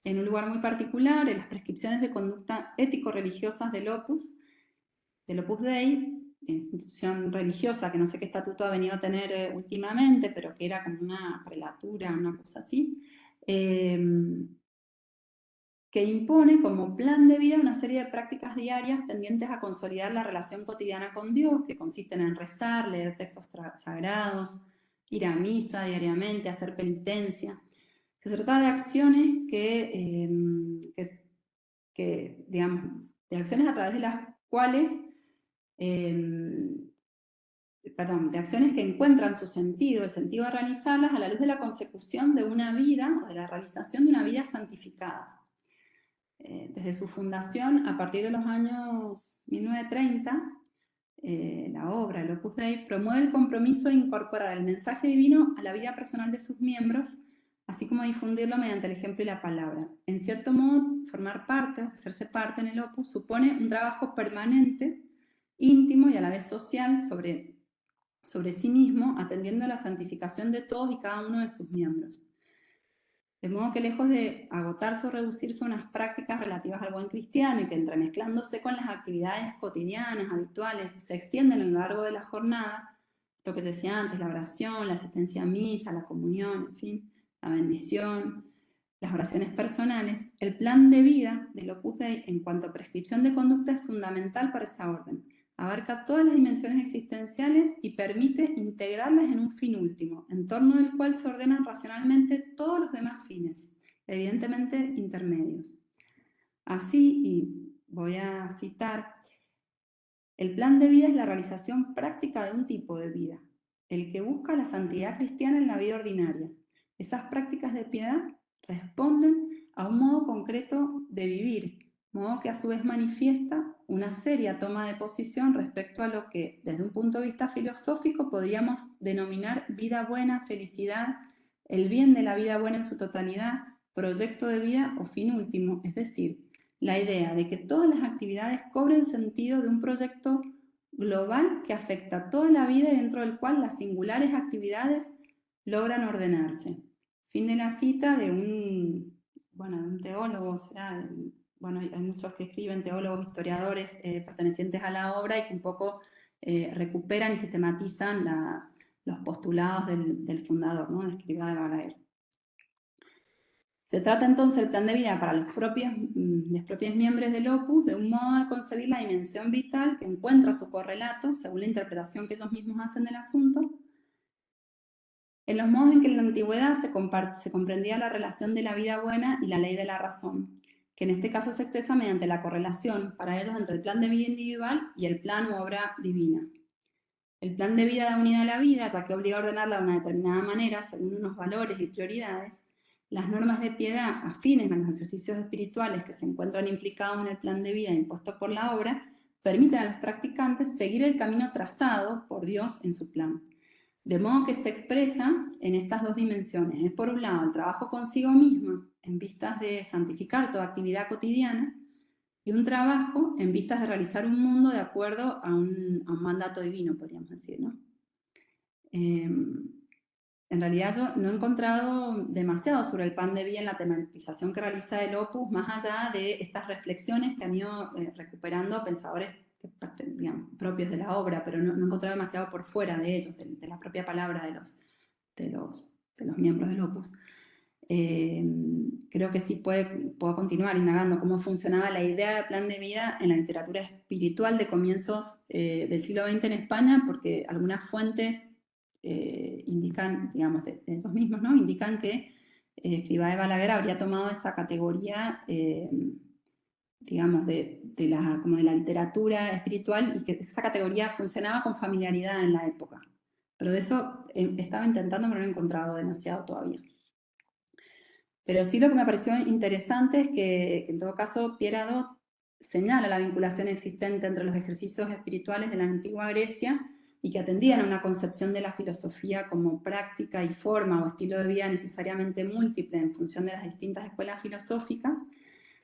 [SPEAKER 7] en un lugar muy particular, en las prescripciones de conducta ético-religiosas del Opus Dei, institución religiosa que no sé qué estatuto ha venido a tener últimamente, pero que era como una prelatura, una cosa así, que impone como plan de vida una serie de prácticas diarias tendientes a consolidar la relación cotidiana con Dios, que consisten en rezar, leer textos sagrados, ir a misa diariamente, hacer penitencia. Se trata de acciones digamos, de acciones a través de las cuales, de acciones que encuentran su sentido, el sentido de realizarlas a la luz de la consecución de una vida, o de la realización de una vida santificada. Desde su fundación, a partir de los años 1930, la obra, el Opus Dei, promueve el compromiso de incorporar el mensaje divino a la vida personal de sus miembros, así como difundirlo mediante el ejemplo y la palabra. En cierto modo, formar parte, hacerse parte en el Opus, supone un trabajo permanente, íntimo y a la vez social sobre sí mismo, atendiendo a la santificación de todos y cada uno de sus miembros. De modo que, lejos de agotarse o reducirse a unas prácticas relativas al buen cristiano y que, entremezclándose con las actividades cotidianas, habituales, se extienden a lo largo de la jornada, esto que decía antes, la oración, la asistencia a misa, la comunión, en fin, la bendición, las oraciones personales, el plan de vida del Opus Dei en cuanto a prescripción de conducta es fundamental para esa orden. Abarca todas las dimensiones existenciales y permite integrarlas en un fin último, en torno del cual se ordenan racionalmente todos los demás fines, evidentemente intermedios. Así, y voy a citar, el plan de vida es la realización práctica de un tipo de vida, el que busca la santidad cristiana en la vida ordinaria. Esas prácticas de piedad responden a un modo concreto de vivir, modo que a su vez manifiesta una seria toma de posición respecto a lo que, desde un punto de vista filosófico, podríamos denominar vida buena, felicidad, el bien de la vida buena en su totalidad, proyecto de vida o fin último, es decir, la idea de que todas las actividades cobren sentido de un proyecto global que afecta toda la vida y dentro del cual las singulares actividades logran ordenarse. Fin de la cita de un teólogo, bueno, hay muchos que escriben, teólogos, historiadores pertenecientes a la obra y que un poco recuperan y sistematizan los postulados del fundador, ¿no? De Escrivá de Balaguer. Se trata entonces del plan de vida para los propios miembros del Opus de un modo de concebir la dimensión vital que encuentra su correlato, según la interpretación que ellos mismos hacen del asunto, en los modos en que en la antigüedad se comprendía la relación de la vida buena y la ley de la razón, que en este caso se expresa mediante la correlación para ellos entre el plan de vida individual y el plan u obra divina. El plan de vida da unidad a la vida, ya que obliga a ordenarla de una determinada manera según unos valores y prioridades. Las normas de piedad afines a los ejercicios espirituales que se encuentran implicados en el plan de vida impuesto por la obra permiten a los practicantes seguir el camino trazado por Dios en su plan. De modo que se expresa en estas dos dimensiones. Es por un lado el trabajo consigo mismo en vistas de santificar toda actividad cotidiana y un trabajo en vistas de realizar un mundo de acuerdo a un mandato divino, podríamos decir, ¿no? En realidad yo no he encontrado demasiado sobre el plan de vida en la tematización que realiza el Opus, más allá de estas reflexiones que han ido recuperando pensadores digamos, propios de la obra, pero no he encontrado demasiado por fuera de ellos, de la propia palabra de los miembros del Opus. Creo que sí puedo continuar indagando cómo funcionaba la idea de plan de vida en la literatura espiritual de comienzos del siglo XX en España, porque algunas fuentes indican, digamos, de ellos mismos, ¿no? Indican que Escrivá de Balaguer habría tomado esa categoría, digamos, como de la literatura espiritual y que esa categoría funcionaba con familiaridad en la época. Pero de eso estaba intentando, pero no he encontrado demasiado todavía. Pero sí lo que me pareció interesante es que en todo caso Pierre Hadot señala la vinculación existente entre los ejercicios espirituales de la antigua Grecia y que atendían a una concepción de la filosofía como práctica y forma o estilo de vida necesariamente múltiple en función de las distintas escuelas filosóficas,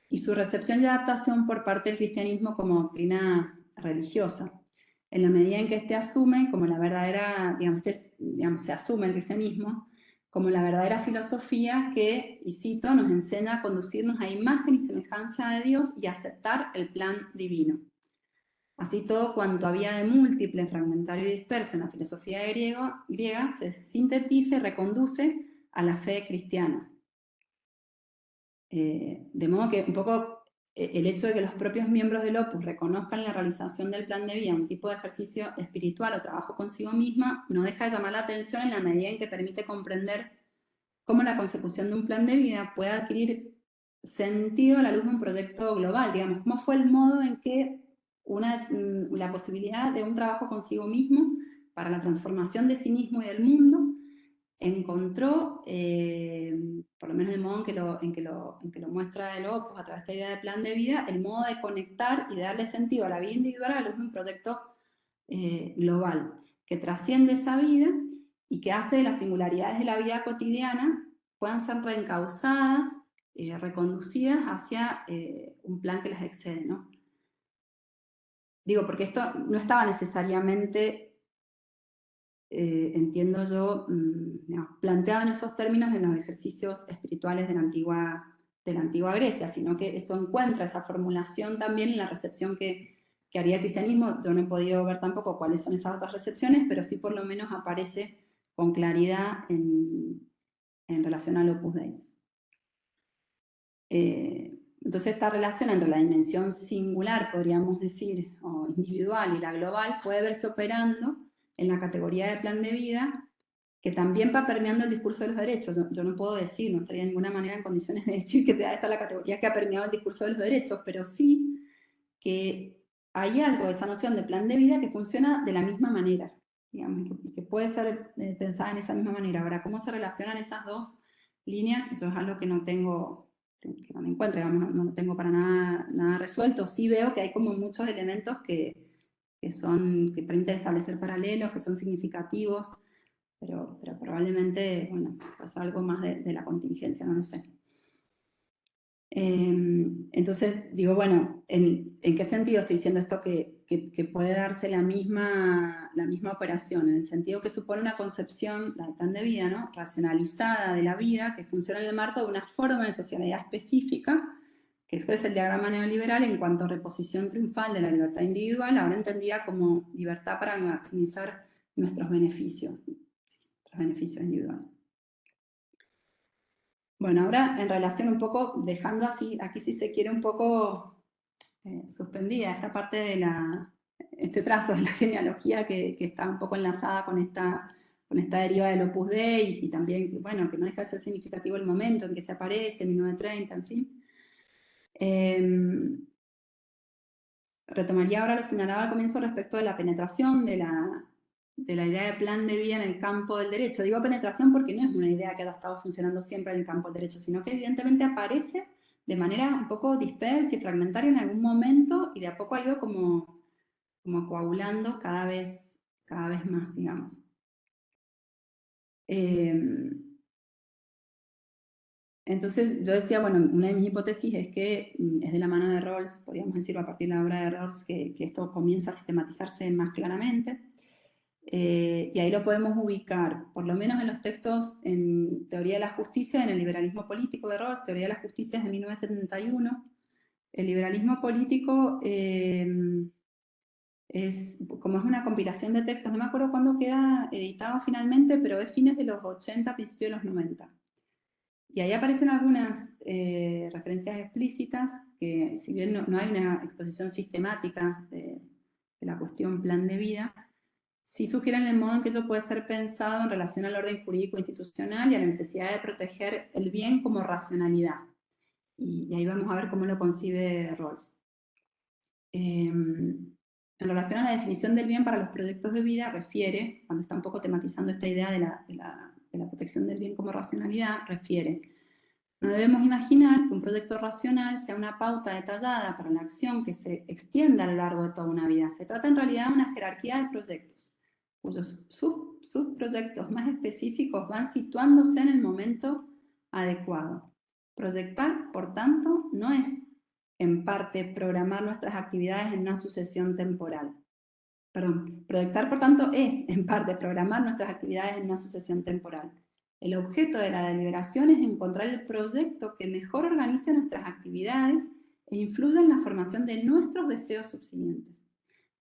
[SPEAKER 7] y su recepción y adaptación por parte del cristianismo como doctrina religiosa. En la medida en que éste asume como la verdadera, digamos, se asume el cristianismo como la verdadera filosofía que, y cito, nos enseña a conducirnos a imagen y semejanza de Dios y a aceptar el plan divino. Así todo cuanto había de múltiple, fragmentario y disperso en la filosofía griega se sintetiza y reconduce a la fe cristiana. De modo que un poco el hecho de que los propios miembros del Opus reconozcan la realización del plan de vida, un tipo de ejercicio espiritual o trabajo consigo misma, no deja de llamar la atención en la medida en que permite comprender cómo la consecución de un plan de vida puede adquirir sentido a la luz de un proyecto global, digamos, cómo fue el modo en que la posibilidad de un trabajo consigo mismo para la transformación de sí mismo y del mundo encontró, por lo menos el modo en que lo muestra el Opus a través de esta idea de plan de vida, el modo de conectar y de darle sentido a la vida individual a la luz de un proyecto global, que trasciende esa vida y que hace de las singularidades de la vida cotidiana puedan ser reencauzadas, reconducidas hacia un plan que las excede, ¿no? Digo, porque esto no estaba necesariamente entiendo yo, digamos, planteado en esos términos en los ejercicios espirituales de la antigua Grecia, sino que esto encuentra esa formulación también en la recepción que haría el cristianismo. Yo no he podido ver tampoco cuáles son esas otras recepciones, pero sí por lo menos aparece con claridad en relación al Opus Dei. Entonces esta relación entre la dimensión singular, podríamos decir, o individual y la global, puede verse operando en la categoría de plan de vida, que también va permeando el discurso de los derechos. Yo no puedo decir, no estaría de ninguna manera en condiciones de decir que sea esta la categoría que ha permeado el discurso de los derechos, pero sí que hay algo de esa noción de plan de vida que funciona de la misma manera, digamos, y que puede ser pensada en esa misma manera. Ahora, ¿cómo se relacionan esas dos líneas? Eso es algo que no tengo, que no me encuentro, digamos, no lo tengo para nada resuelto. Sí veo que hay como muchos elementos que permiten establecer paralelos, que son significativos, pero probablemente, bueno, pasa algo más de la contingencia, no lo sé. Entonces digo, bueno, ¿en qué sentido estoy diciendo esto que que puede darse la misma operación, en el sentido que supone una concepción, la del plan de vida, ¿no?, racionalizada de la vida, que funciona en el marco de una forma de socialidad específica, que expresa el diagrama neoliberal en cuanto a reposición triunfal de la libertad individual, ahora entendida como libertad para maximizar nuestros beneficios individuales. Bueno, ahora en relación un poco, dejando así, aquí si se quiere un poco suspendida esta parte de este trazo de la genealogía que está un poco enlazada con esta deriva del Opus Dei y también, bueno, que no deja de ser significativo el momento en que se aparece, 1930, en fin. Retomaría ahora lo señalaba al comienzo respecto de la penetración de la idea de plan de vida en el campo del derecho. Digo penetración porque no es una idea que haya estado funcionando siempre en el campo del derecho, sino que evidentemente aparece de manera un poco dispersa y fragmentaria en algún momento y de a poco ha ido como coagulando cada vez más, digamos. Entonces yo decía, bueno, una de mis hipótesis es que es de la mano de Rawls, podríamos decir, a partir de la obra de Rawls, que esto comienza a sistematizarse más claramente. Y ahí lo podemos ubicar, por lo menos en los textos en Teoría de la Justicia, en el liberalismo político de Rawls, Teoría de la Justicia es de 1971. El liberalismo político como es una compilación de textos, no me acuerdo cuándo queda editado finalmente, pero es fines de los 80, principios de los 90. Y ahí aparecen algunas referencias explícitas, que si bien no hay una exposición sistemática de la cuestión plan de vida, sí sugieren el modo en que eso puede ser pensado en relación al orden jurídico institucional y a la necesidad de proteger el bien como racionalidad. Y ahí vamos a ver cómo lo concibe Rawls. En relación a la definición del bien para los proyectos de vida, refiere, cuando está un poco tematizando esta idea de la protección del bien como racionalidad, refiere: no debemos imaginar que un proyecto racional sea una pauta detallada para la acción que se extienda a lo largo de toda una vida. Se trata en realidad de una jerarquía de proyectos, cuyos subproyectos más específicos van situándose en el momento adecuado. Proyectar, por tanto, no es en parte programar nuestras actividades en una sucesión temporal. Proyectar, por tanto, es en parte programar nuestras actividades en una sucesión temporal. El objeto de la deliberación es encontrar el proyecto que mejor organice nuestras actividades e influya en la formación de nuestros deseos subsiguientes,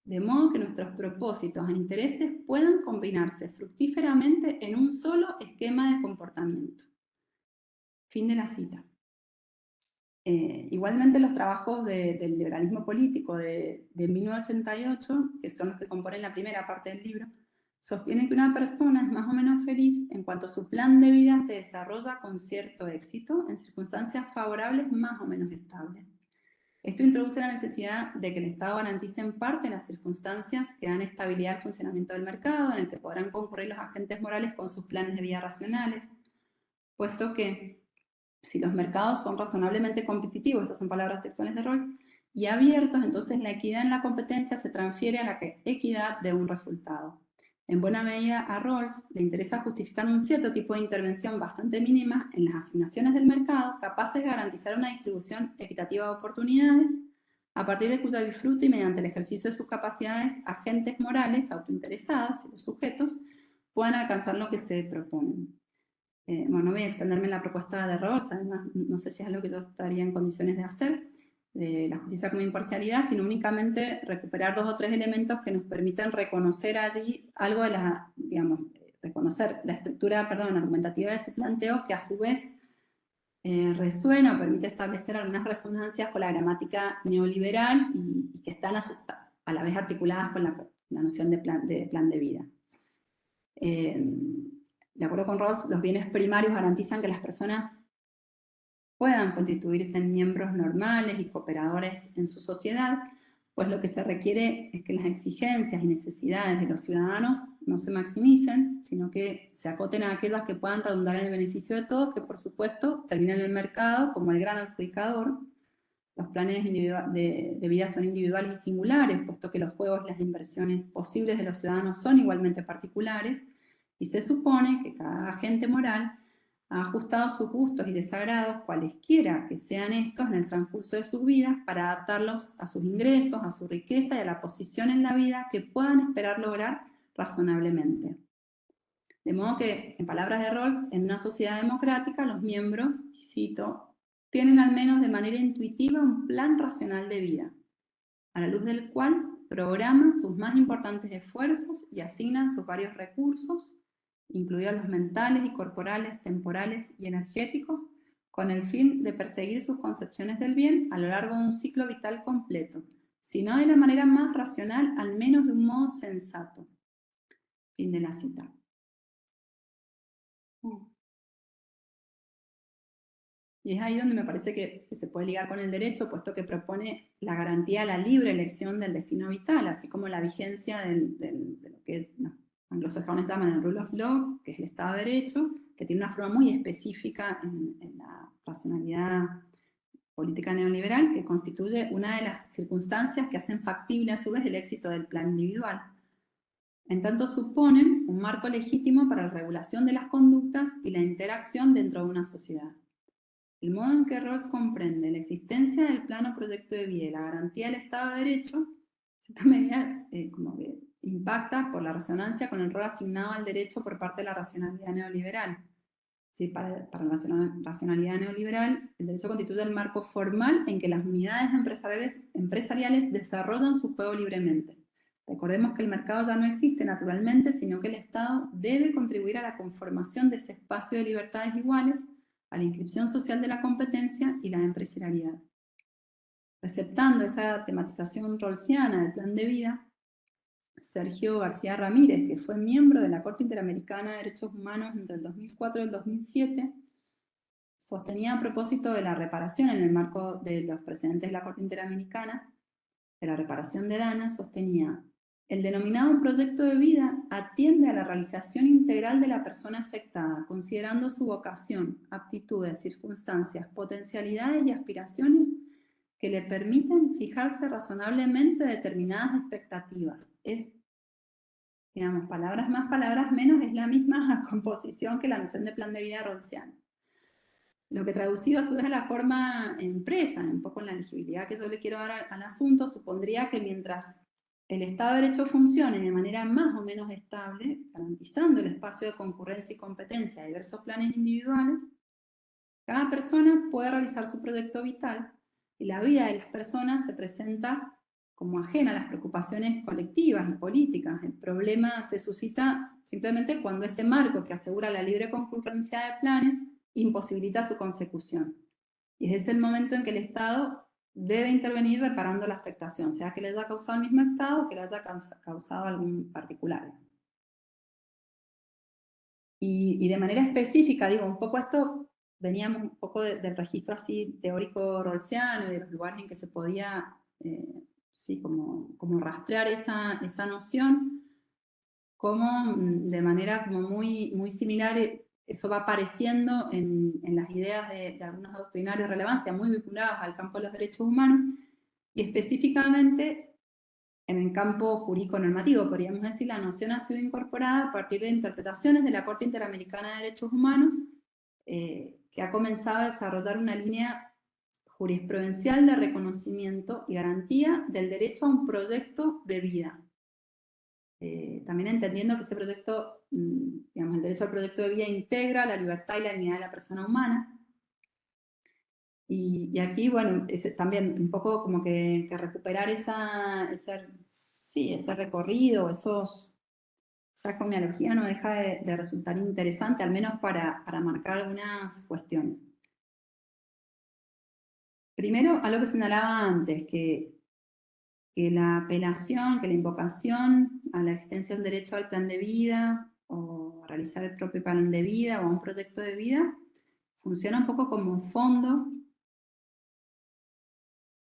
[SPEAKER 7] de modo que nuestros propósitos e intereses puedan combinarse fructíferamente en un solo esquema de comportamiento. Fin de la cita. Igualmente los trabajos del liberalismo político de 1988, que son los que componen la primera parte del libro, sostienen que una persona es más o menos feliz en cuanto su plan de vida se desarrolla con cierto éxito en circunstancias favorables más o menos estables. Esto introduce la necesidad de que el Estado garantice en parte las circunstancias que dan estabilidad al funcionamiento del mercado, en el que podrán concurrir los agentes morales con sus planes de vida racionales, puesto que si los mercados son razonablemente competitivos, estas son palabras textuales de Rawls, y abiertos, entonces la equidad en la competencia se transfiere a la equidad de un resultado. En buena medida a Rawls le interesa justificar un cierto tipo de intervención bastante mínima en las asignaciones del mercado, capaces de garantizar una distribución equitativa de oportunidades, a partir de cuya disfrute y mediante el ejercicio de sus capacidades, agentes morales autointeresados y los sujetos puedan alcanzar lo que se proponen. Bueno, no voy a extenderme en la propuesta de Rawls, además no sé si es algo que yo estaría en condiciones de hacer, de la justicia como imparcialidad, sino únicamente recuperar 2 o 3 elementos que nos permitan reconocer allí algo de reconocer la estructura, argumentativa de su planteo, que a su vez resuena o permite establecer algunas resonancias con la gramática neoliberal y que están a la vez articuladas con la noción de plan de vida. De acuerdo con Rawls, los bienes primarios garantizan que las personas puedan constituirse en miembros normales y cooperadores en su sociedad, pues lo que se requiere es que las exigencias y necesidades de los ciudadanos no se maximicen, sino que se acoten a aquellas que puedan redundar en el beneficio de todos, que por supuesto terminan en el mercado como el gran adjudicador. Los planes de vida son individuales y singulares, puesto que los juegos y las inversiones posibles de los ciudadanos son igualmente particulares, y se supone que cada agente moral ha ajustado sus gustos y desagrados, cualesquiera que sean estos, en el transcurso de sus vidas, para adaptarlos a sus ingresos, a su riqueza y a la posición en la vida que puedan esperar lograr razonablemente. De modo que, en palabras de Rawls, en una sociedad democrática, los miembros, cito, tienen al menos de manera intuitiva un plan racional de vida, a la luz del cual programan sus más importantes esfuerzos y asignan sus varios recursos, incluidos los mentales y corporales, temporales y energéticos, con el fin de perseguir sus concepciones del bien a lo largo de un ciclo vital completo, si no de la manera más racional, al menos de un modo sensato. Fin de la cita. Y es ahí donde me parece que se puede ligar con el derecho, puesto que propone la garantía de la libre elección del destino vital, así como la vigencia de lo que es, los anglosajones llaman el rule of law, que es el Estado de Derecho, que tiene una forma muy específica en la racionalidad política neoliberal, que constituye una de las circunstancias que hacen factible a su vez el éxito del plan individual. En tanto suponen un marco legítimo para la regulación de las conductas y la interacción dentro de una sociedad. El modo en que Rawls comprende la existencia del plano proyecto de vida y la garantía del Estado de Derecho, en cierta medida como que impacta por la resonancia con el rol asignado al derecho por parte de la racionalidad neoliberal. Sí, para la racionalidad neoliberal, el derecho constituye el marco formal en que las unidades empresariales desarrollan su juego libremente. Recordemos que el mercado ya no existe naturalmente, sino que el Estado debe contribuir a la conformación de ese espacio de libertades iguales, a la inscripción social de la competencia y la empresarialidad. Aceptando esa tematización rawlsiana del plan de vida, Sergio García Ramírez, que fue miembro de la Corte Interamericana de Derechos Humanos entre el 2004 y el 2007, sostenía a propósito de la reparación en el marco de los precedentes de la Corte Interamericana, de la reparación de daños, sostenía: el denominado proyecto de vida atiende a la realización integral de la persona afectada, considerando su vocación, aptitudes, circunstancias, potencialidades y aspiraciones que le permiten fijarse razonablemente determinadas expectativas. Es, digamos, palabras más, palabras menos, es la misma composición que la noción de plan de vida rawlsiana. Lo que traducido a su vez a la forma empresa, un poco en la legibilidad que yo le quiero dar al asunto, supondría que mientras el Estado de Derecho funcione de manera más o menos estable, garantizando el espacio de concurrencia y competencia de diversos planes individuales, cada persona puede realizar su proyecto vital y la vida de las personas se presenta como ajena a las preocupaciones colectivas y políticas. El problema se suscita simplemente cuando ese marco que asegura la libre concurrencia de planes imposibilita su consecución. Y ese es el momento en que el Estado debe intervenir reparando la afectación, sea que le haya causado el mismo Estado o que le haya causado algún particular. Y de manera específica, digo, un poco esto, veníamos un poco del registro así teórico rawlsiano y de los lugares en que se podía sí, como rastrear esa noción, como de manera como muy similar eso va apareciendo en las ideas de algunos doctrinarios de relevancia muy vinculados al campo de los derechos humanos y específicamente en el campo jurídico-normativo. Podríamos decir, la noción ha sido incorporada a partir de interpretaciones de la Corte Interamericana de Derechos Humanos, que ha comenzado a desarrollar una línea jurisprudencial de reconocimiento y garantía del derecho a un proyecto de vida. También entendiendo que ese proyecto, digamos, el derecho al proyecto de vida integra la libertad y la dignidad de la persona humana. Y aquí, bueno, también un poco como que recuperar ese recorrido, esa genealogía no deja de resultar interesante, al menos para marcar algunas cuestiones. Primero, algo que señalaba antes, que la apelación, que la invocación a la existencia de un derecho al plan de vida, o a realizar el propio plan de vida, o a un proyecto de vida, funciona un poco como un fondo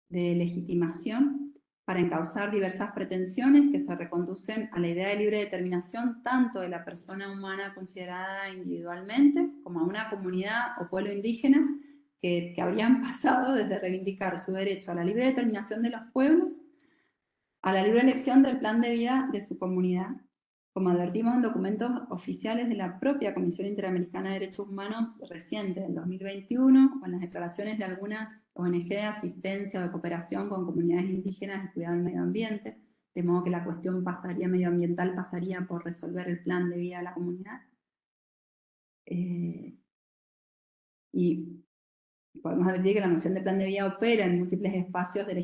[SPEAKER 7] de legitimación para encauzar diversas pretensiones que se reconducen a la idea de libre determinación tanto de la persona humana considerada individualmente como a una comunidad o pueblo indígena que habrían pasado desde reivindicar su derecho a la libre determinación de los pueblos a la libre elección del plan de vida de su comunidad como advertimos en documentos oficiales de la propia Comisión Interamericana de Derechos Humanos reciente, del 2021, o en las declaraciones de algunas ONG de asistencia o de cooperación con comunidades indígenas y cuidado del medio ambiente, de modo que la cuestión medioambiental pasaría por resolver el plan de vida de la comunidad. Y podemos advertir que la noción de plan de vida opera en múltiples espacios de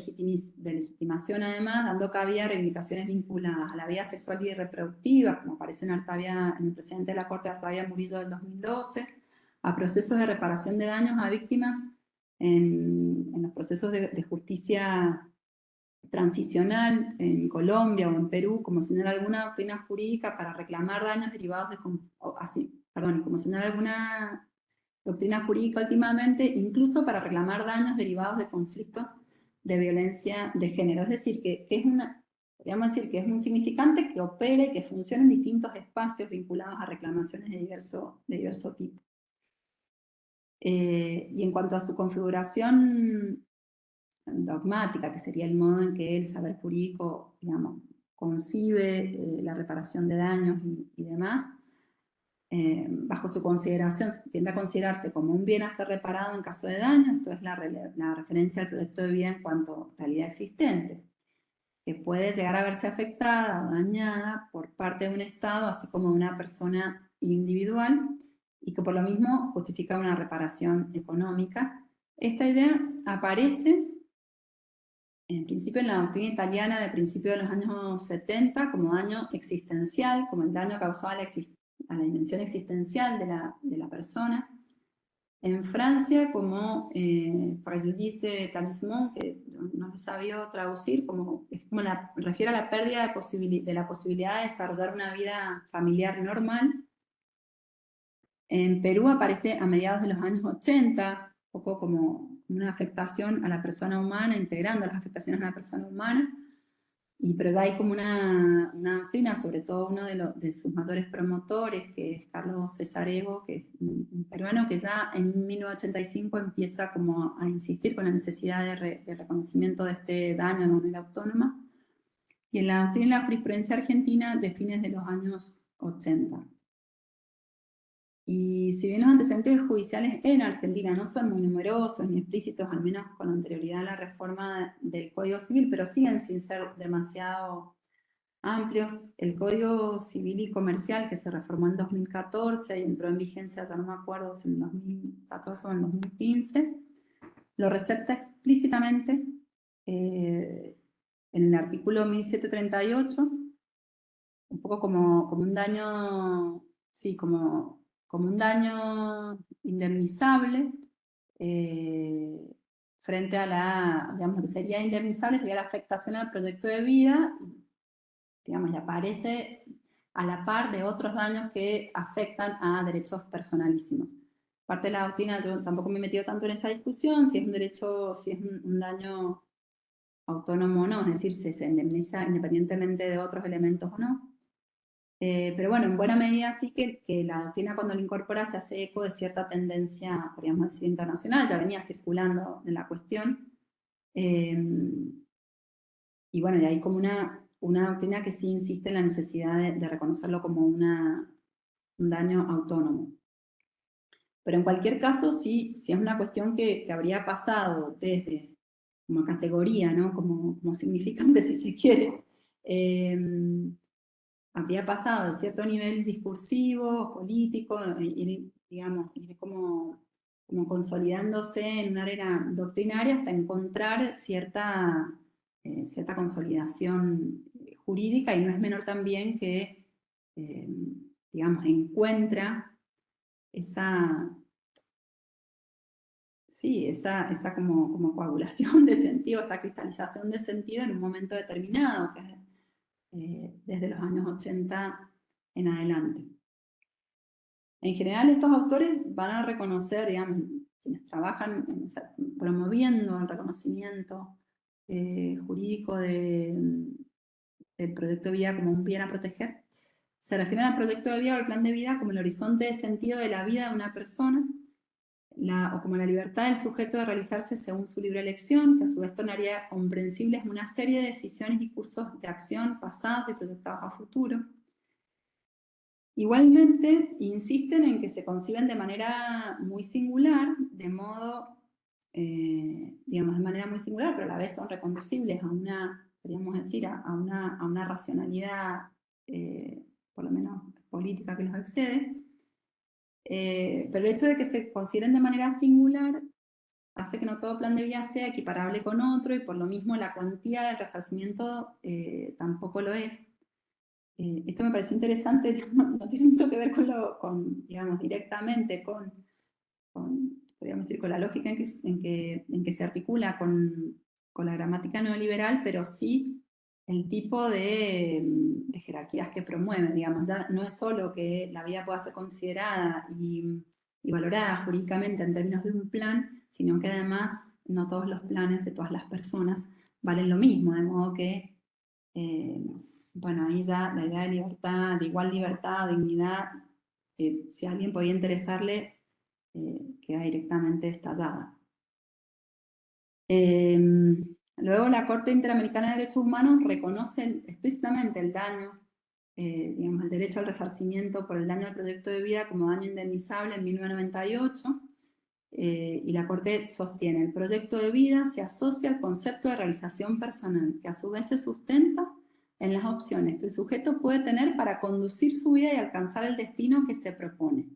[SPEAKER 7] legitimación, además, dando cabida a reivindicaciones vinculadas a la vida sexual y reproductiva, como aparece en el precedente de la Corte Artavia Murillo del 2012, a procesos de reparación de daños a víctimas en los procesos de justicia transicional en Colombia o en Perú, como señala alguna doctrina jurídica para reclamar daños derivados de... como señala alguna doctrina jurídica últimamente, incluso para reclamar daños derivados de conflictos de violencia de género. Es decir, podríamos decir que es un significante que opere y que funcione en distintos espacios vinculados a reclamaciones de diverso tipo. Y en cuanto a su configuración dogmática, que sería el modo en que el saber jurídico, digamos, concibe la reparación de daños y demás, bajo su consideración, tiende a considerarse como un bien a ser reparado en caso de daño. Esto es la referencia al proyecto de vida en cuanto a realidad existente, que puede llegar a verse afectada o dañada por parte de un Estado, así como de una persona individual, y que por lo mismo justifica una reparación económica. Esta idea aparece en principio en la doctrina italiana de principios de los años 70 como daño existencial, como el daño causado a la dimensión existencial de la persona. En Francia como préjudice de établissement, que no he sabido traducir, refiere a la pérdida de la posibilidad de desarrollar una vida familiar normal. En Perú aparece a mediados de los años 80, un poco como una afectación a la persona humana, integrando las afectaciones a la persona humana, pero ya hay como una doctrina, sobre todo uno de sus mayores promotores, que es Carlos Cesarevo, que es un peruano, que ya en 1985 empieza como a insistir con la necesidad de reconocimiento de este daño de manera autónoma, y en la doctrina y la jurisprudencia argentina de fines de los años 80. Y si bien los antecedentes judiciales en Argentina no son muy numerosos ni explícitos, al menos con anterioridad a la reforma del Código Civil, pero siguen sin ser demasiado amplios, el Código Civil y Comercial, que se reformó en 2014 y entró en vigencia, ya no me acuerdo si en 2014 o en 2015, lo recepta explícitamente en el artículo 1738, un poco como un daño, sí, como un daño indemnizable, frente a digamos, que sería indemnizable, sería la afectación al proyecto de vida, digamos, y aparece a la par de otros daños que afectan a derechos personalísimos. Parte de la doctrina, yo tampoco me he metido tanto en esa discusión, si es un derecho, si es un daño autónomo o no, es decir, si se indemniza independientemente de otros elementos o no. Pero bueno, en buena medida sí que la doctrina cuando la incorpora se hace eco de cierta tendencia, podríamos decir, internacional, ya venía circulando en la cuestión. Y bueno, y hay como una doctrina que sí insiste en la necesidad de reconocerlo como un daño autónomo. Pero en cualquier caso, sí es una cuestión que habría pasado desde como categoría, ¿no? como significante, si se quiere, habría pasado de cierto nivel discursivo, político, ir como consolidándose en una arena doctrinaria hasta encontrar cierta consolidación jurídica, y no es menor también que, digamos, encuentra esa como coagulación de sentido, esa cristalización de sentido en un momento determinado, que es desde los años 80 en adelante. En general, estos autores van a reconocer, digamos, quienes trabajan promoviendo el reconocimiento jurídico del proyecto de vida como un bien a proteger, se refieren al proyecto de vida o al plan de vida como el horizonte de sentido de la vida de una persona, o como la libertad del sujeto de realizarse según su libre elección, que a su vez tornaría comprensibles una serie de decisiones y cursos de acción pasados y proyectados a futuro. Igualmente, insisten en que se conciben de manera muy singular, de modo, digamos, de manera muy singular, pero a la vez son reconducibles a una, podríamos decir, a una racionalidad, por lo menos política, que los excede. Pero el hecho de que se consideren de manera singular hace que no todo plan de vida sea equiparable con otro, y por lo mismo la cuantía del resarcimiento tampoco lo es. Esto me pareció interesante, no tiene mucho que ver digamos, directamente podríamos decir, con la lógica en que se articula con la gramática neoliberal, pero sí el tipo de jerarquías que promueve, digamos. Ya no es solo que la vida pueda ser considerada y valorada jurídicamente en términos de un plan, sino que además no todos los planes de todas las personas valen lo mismo, de modo que bueno, ahí ya la idea de libertad, de igual libertad, dignidad, si a alguien podía interesarle, queda directamente estallada. Luego la Corte Interamericana de Derechos Humanos reconoce explícitamente el daño, digamos, el derecho al resarcimiento por el daño al proyecto de vida como daño indemnizable en 1998, y la Corte sostiene: el proyecto de vida se asocia al concepto de realización personal, que a su vez se sustenta en las opciones que el sujeto puede tener para conducir su vida y alcanzar el destino que se propone.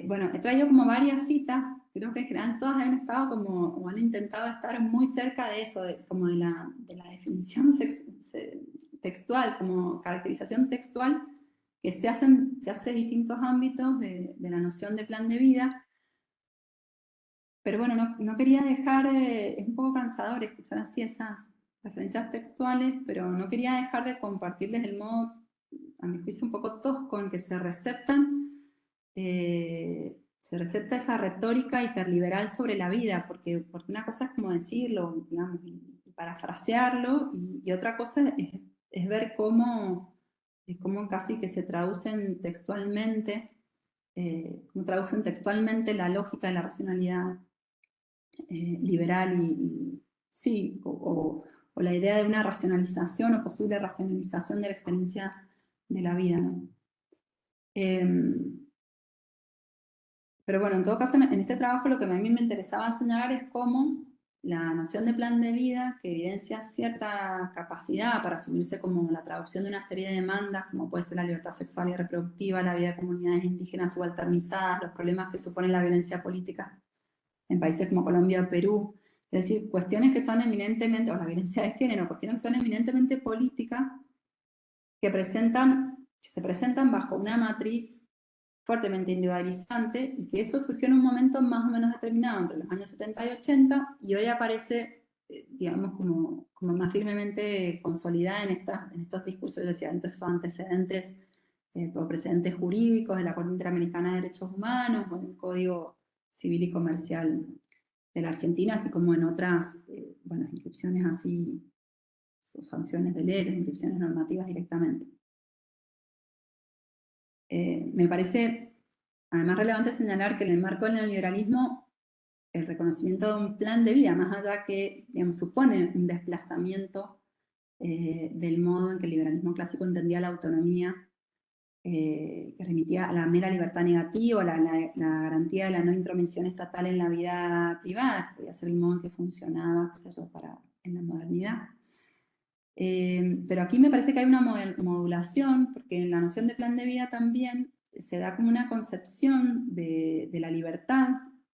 [SPEAKER 7] Bueno, he traído como varias citas, creo que en general todas han estado como, o han intentado estar muy cerca de eso, como de la definición textual, como caracterización textual, que se hace de distintos ámbitos de la noción de plan de vida. Pero bueno, no quería dejar, es un poco cansador escuchar así esas referencias textuales, pero no quería dejar de compartirles el modo, a mi juicio, un poco tosco en que se recepta esa retórica hiperliberal sobre la vida, porque una cosa es como decirlo, digamos, y parafrasearlo, y otra cosa es ver cómo casi que se traducen textualmente, cómo traducen textualmente la lógica de la racionalidad liberal sí, o la idea de una racionalización o posible racionalización de la experiencia de la vida, ¿no? Pero bueno, en todo caso, en este trabajo lo que a mí me interesaba señalar es cómo la noción de plan de vida, que evidencia cierta capacidad para asumirse como la traducción de una serie de demandas, como puede ser la libertad sexual y reproductiva, la vida de comunidades indígenas subalternizadas, los problemas que supone la violencia política en países como Colombia o Perú, es decir, cuestiones que son eminentemente, o la violencia de género, cuestiones que son eminentemente políticas, que se presentan bajo una matriz fuertemente individualizante, y que eso surgió en un momento más o menos determinado entre los años 70 y 80, y hoy aparece, digamos, como más firmemente consolidada en estos discursos, yo decía, en estos antecedentes o precedentes jurídicos de la Corte Interamericana de Derechos Humanos, o en el Código Civil y Comercial de la Argentina, así como en otras, bueno, inscripciones así, o sanciones de leyes, inscripciones normativas directamente. Me parece además relevante señalar que en el marco del neoliberalismo el reconocimiento de un plan de vida, más allá que, digamos, supone un desplazamiento del modo en que el liberalismo clásico entendía la autonomía, que remitía a la mera libertad negativa, la garantía de la no intromisión estatal en la vida privada, que podía ser el modo en que funcionaba, qué sé yo, en la modernidad. Pero aquí me parece que hay una modulación, porque en la noción de plan de vida también se da como una concepción de la libertad,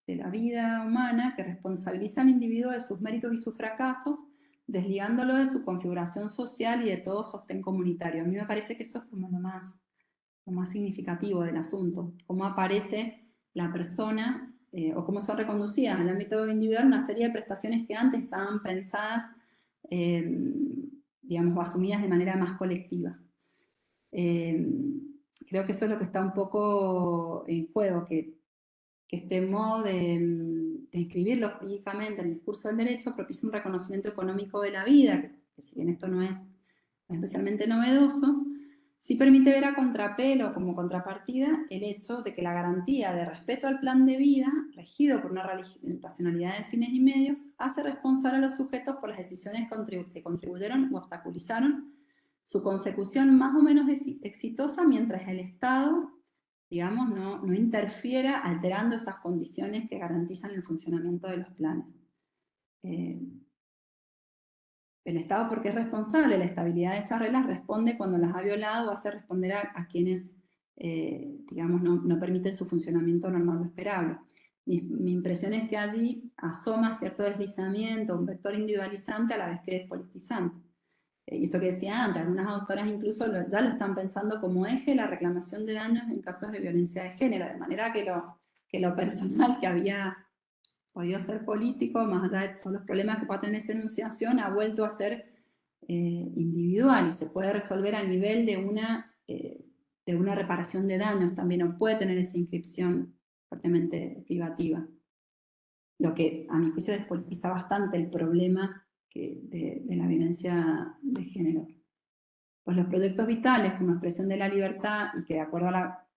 [SPEAKER 7] de la vida humana, que responsabiliza al individuo de sus méritos y sus fracasos, desligándolo de su configuración social y de todo sostén comunitario. A mí me parece que eso es como lo más significativo del asunto, cómo aparece la persona o cómo son reconducidas en el ámbito individual una serie de prestaciones que antes estaban pensadas, digamos, o asumidas de manera más colectiva. Creo que eso es lo que está un poco en juego, que este modo de inscribirlo jurídicamente en el discurso del derecho propicia un reconocimiento económico de la vida, que si bien esto no es especialmente novedoso, sí permite ver a contrapelo, como contrapartida, el hecho de que la garantía de respeto al plan de vida, regido por una racionalidad de fines y medios, hace responsable a los sujetos por las decisiones que contribuyeron o obstaculizaron su consecución más o menos exitosa mientras el Estado, digamos, no interfiera alterando esas condiciones que garantizan el funcionamiento de los planes. El Estado, porque es responsable de la estabilidad de esas reglas, responde cuando las ha violado o hace responder a quienes, digamos, no permiten su funcionamiento normal o esperable. Mi impresión es que allí asoma cierto deslizamiento, un vector individualizante a la vez que despolitizante. Y esto que decía antes, algunas autoras incluso ya lo están pensando como eje de la reclamación de daños en casos de violencia de género, de manera que lo personal que había podido ser político, más allá de todos los problemas que pueda tener esa enunciación, ha vuelto a ser individual y se puede resolver a nivel de una reparación de daños también, o puede tener esa inscripción fuertemente privativa. Lo que a mi juicio despolitiza bastante el problema de la violencia de género. Pues los proyectos vitales como expresión de la libertad y que de acuerdo a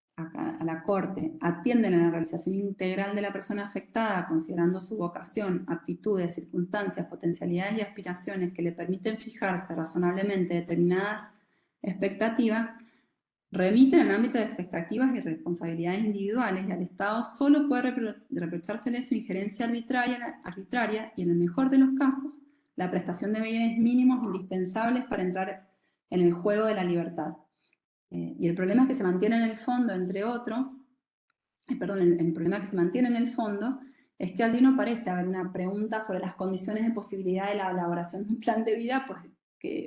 [SPEAKER 7] la Corte atienden a la realización integral de la persona afectada, considerando su vocación, aptitudes, circunstancias, potencialidades y aspiraciones que le permiten fijarse razonablemente determinadas expectativas, remiten al ámbito de expectativas y responsabilidades individuales, y al Estado solo puede reprochársele su injerencia arbitraria y, en el mejor de los casos, la prestación de bienes mínimos indispensables para entrar en el juego de la libertad. Y el problema es que se mantiene en el fondo, entre otros, el problema que se mantiene en el fondo es que allí no parece haber una pregunta sobre las condiciones de posibilidad de la elaboración de un plan de vida, pues,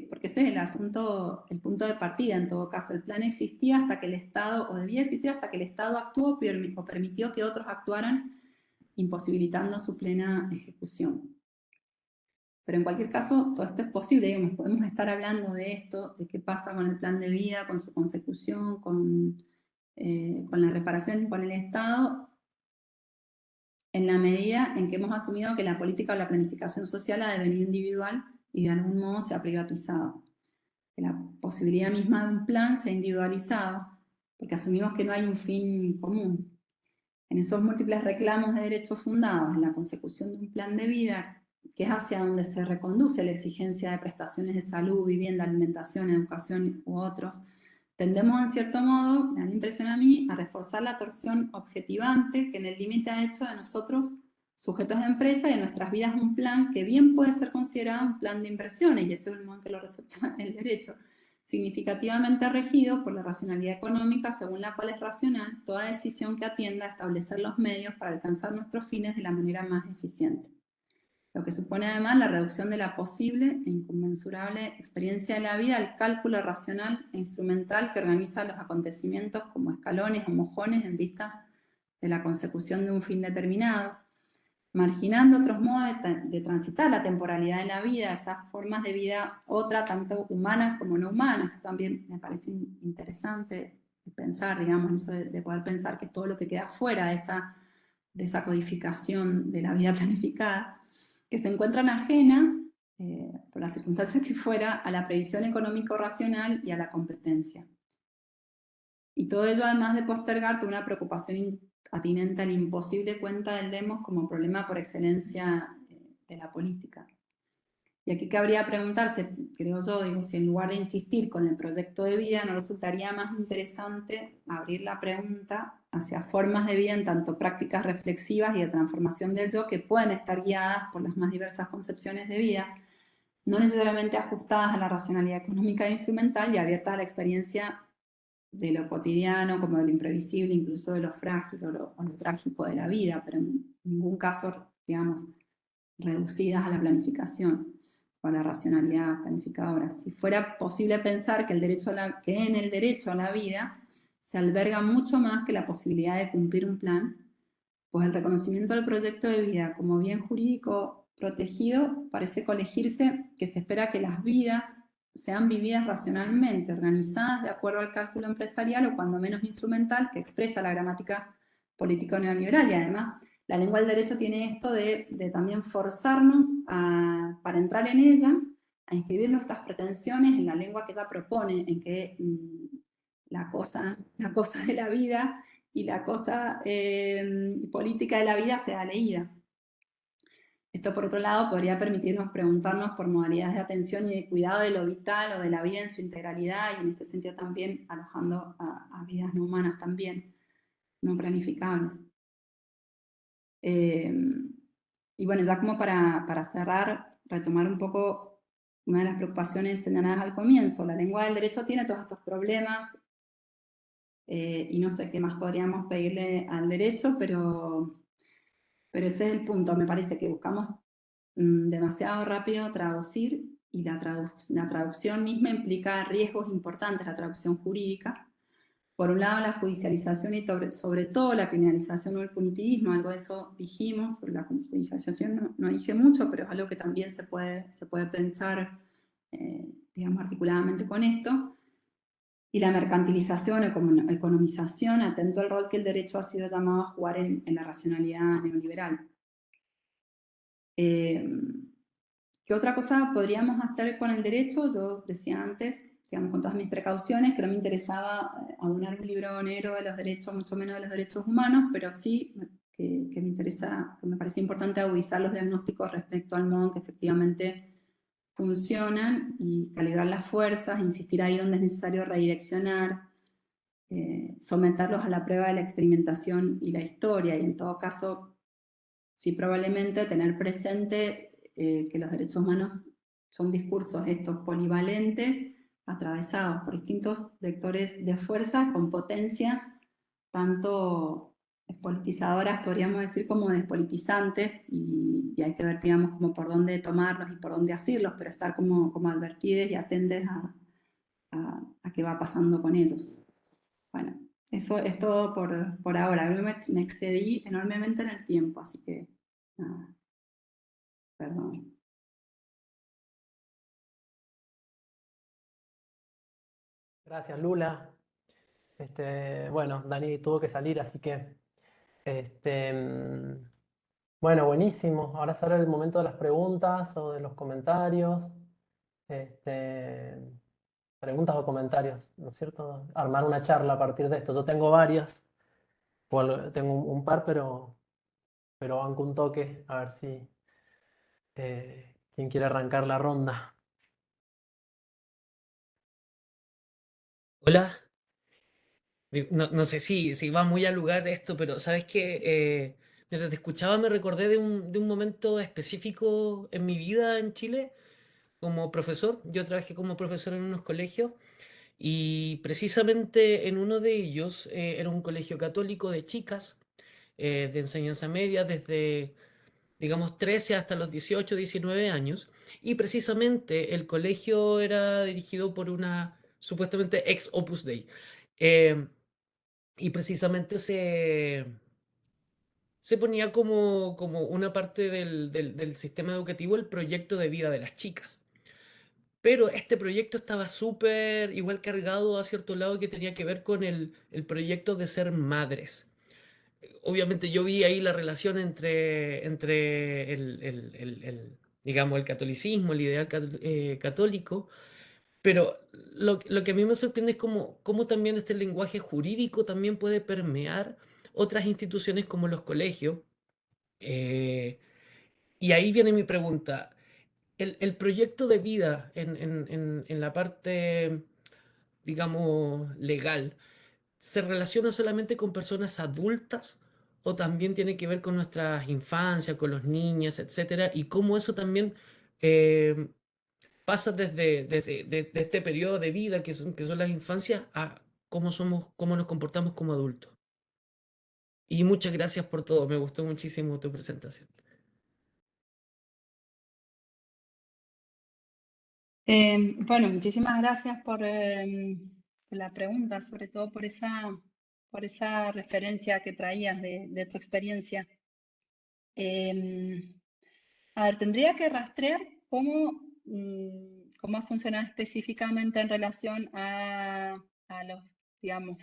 [SPEAKER 7] porque ese es el asunto, el punto de partida en todo caso. El plan existía hasta que el Estado, o debía existir hasta que el Estado actuó o permitió que otros actuaran, imposibilitando su plena ejecución. Pero en cualquier caso, todo esto es posible, digamos, podemos estar hablando de esto, de qué pasa con el plan de vida, con su consecución, con la reparación y con el Estado, en la medida en que hemos asumido que la política o la planificación social ha devenido individual y de algún modo se ha privatizado. Que la posibilidad misma de un plan se ha individualizado, porque asumimos que no hay un fin común. En esos múltiples reclamos de derechos fundados en la consecución de un plan de vida, que es hacia donde se reconduce la exigencia de prestaciones de salud, vivienda, alimentación, educación u otros, tendemos en cierto modo, me da la impresión a mí, a reforzar la torsión objetivante que en el límite ha hecho de nosotros, sujetos de empresa, y de nuestras vidas un plan que bien puede ser considerado un plan de inversiones, y ese es el modo en que lo recepta el derecho, significativamente regido por la racionalidad económica, según la cual es racional toda decisión que atienda a establecer los medios para alcanzar nuestros fines de la manera más eficiente. Lo que supone además la reducción de la posible e inconmensurable experiencia de la vida al cálculo racional e instrumental que organiza los acontecimientos como escalones o mojones en vistas de la consecución de un fin determinado, marginando otros modos de transitar la temporalidad de la vida, esas formas de vida otra, tanto humanas como no humanas. Eso también me parece interesante de pensar, digamos, eso de poder pensar que es todo lo que queda fuera de esa codificación de la vida planificada, que se encuentran ajenas, por las circunstancias que fuera, a la previsión económico-racional y a la competencia. Y todo ello además de postergar toda una preocupación atinente al imposible cuenta del demos como problema por excelencia de la política. Y aquí cabría preguntarse, creo yo, digo, si en lugar de insistir con el proyecto de vida, ¿no resultaría más interesante abrir la pregunta hacia formas de vida en tanto prácticas reflexivas y de transformación del yo que pueden estar guiadas por las más diversas concepciones de vida, no necesariamente ajustadas a la racionalidad económica e instrumental y abiertas a la experiencia de lo cotidiano, como de lo imprevisible, incluso de lo frágil o lo trágico de la vida, pero en ningún caso, digamos, reducidas a la planificación o a la racionalidad planificadora. Si fuera posible pensar que en el derecho a la vida se alberga mucho más que la posibilidad de cumplir un plan, pues el reconocimiento del proyecto de vida como bien jurídico protegido parece colegirse que se espera que las vidas sean vividas racionalmente, organizadas de acuerdo al cálculo empresarial o cuando menos instrumental que expresa la gramática político neoliberal. Y además la lengua del derecho tiene esto de también forzarnos para entrar en ella, a inscribir nuestras pretensiones en la lengua que ella propone, en que la cosa de la vida y la cosa política de la vida sea leída. Esto, por otro lado, podría permitirnos preguntarnos por modalidades de atención y de cuidado de lo vital o de la vida en su integralidad, y en este sentido también alojando a vidas no humanas también, no planificables. Y bueno, ya como para cerrar, retomar un poco una de las preocupaciones señaladas al comienzo. La lengua del derecho tiene todos estos problemas, y no sé qué más podríamos pedirle al derecho, pero ese es el punto. Me parece que buscamos demasiado rápido traducir, y la traducción misma implica riesgos importantes, la traducción jurídica. Por un lado, la judicialización y sobre todo la criminalización o el punitivismo, algo de eso dijimos. Sobre la judicialización no dije mucho, pero es algo que también se puede pensar, digamos, articuladamente con esto. Y la mercantilización o economización, atento al rol que el derecho ha sido llamado a jugar en la racionalidad neoliberal. ¿Qué otra cosa podríamos hacer con el derecho? Yo decía antes, digamos, con todas mis precauciones, que no me interesaba aunar un libro negro de los derechos, mucho menos de los derechos humanos, pero sí que me interesa, que me parece importante agudizar los diagnósticos respecto al modo en que efectivamente funcionan y calibrar las fuerzas, insistir ahí donde es necesario redireccionar, someterlos a la prueba de la experimentación y la historia, y en todo caso, sí, probablemente tener presente que los derechos humanos son discursos estos polivalentes, atravesados por distintos vectores de fuerza con potencias tanto despolitizadoras, podríamos decir, como despolitizantes, y hay que ver, digamos, como por dónde tomarlos y por dónde asirlos, pero estar como advertidos y atentos a qué va pasando con ellos. Bueno, eso es todo por ahora. Me excedí enormemente en el tiempo, así que nada, perdón.
[SPEAKER 1] Gracias, Lula. Bueno, Dani tuvo que salir, así que bueno, buenísimo. Ahora será el momento de las preguntas o de los comentarios. Este, preguntas o comentarios, ¿no es cierto? Armar una charla a partir de esto. Yo tengo varias, tengo un par, pero banco un toque, a ver si quién quiere arrancar la ronda.
[SPEAKER 3] Hola. No sé si va muy al lugar esto, pero ¿sabes qué? Mientras te escuchaba me recordé de un momento específico en mi vida en Chile como profesor. Yo trabajé como profesor en unos colegios y precisamente en uno de ellos era un colegio católico de chicas de enseñanza media desde, digamos, 13 hasta los 18, 19 años. Y precisamente el colegio era dirigido por una supuestamente ex Opus Dei. Eh, y precisamente se ponía como una parte del sistema educativo el proyecto de vida de las chicas. Pero este proyecto estaba súper igual cargado a cierto lado que tenía que ver con el proyecto de ser madres. Obviamente yo vi ahí la relación entre digamos, el catolicismo, el ideal católico, pero lo que a mí me sorprende es cómo también este lenguaje jurídico también puede permear otras instituciones como los colegios. eh, y ahí viene mi pregunta. El proyecto de vida en la parte, digamos, legal, ¿se relaciona solamente con personas adultas o también tiene que ver con nuestras infancias, con los niños, etcétera? Y cómo eso también eh, pasa desde este periodo de vida que son las infancias a cómo nos comportamos como adultos. Y muchas gracias por todo, me gustó muchísimo tu presentación.
[SPEAKER 4] Bueno, muchísimas gracias por la pregunta, sobre todo por esa referencia que traías de tu experiencia. A ver, tendría que rastrear cómo ha funcionado específicamente en relación a los, digamos,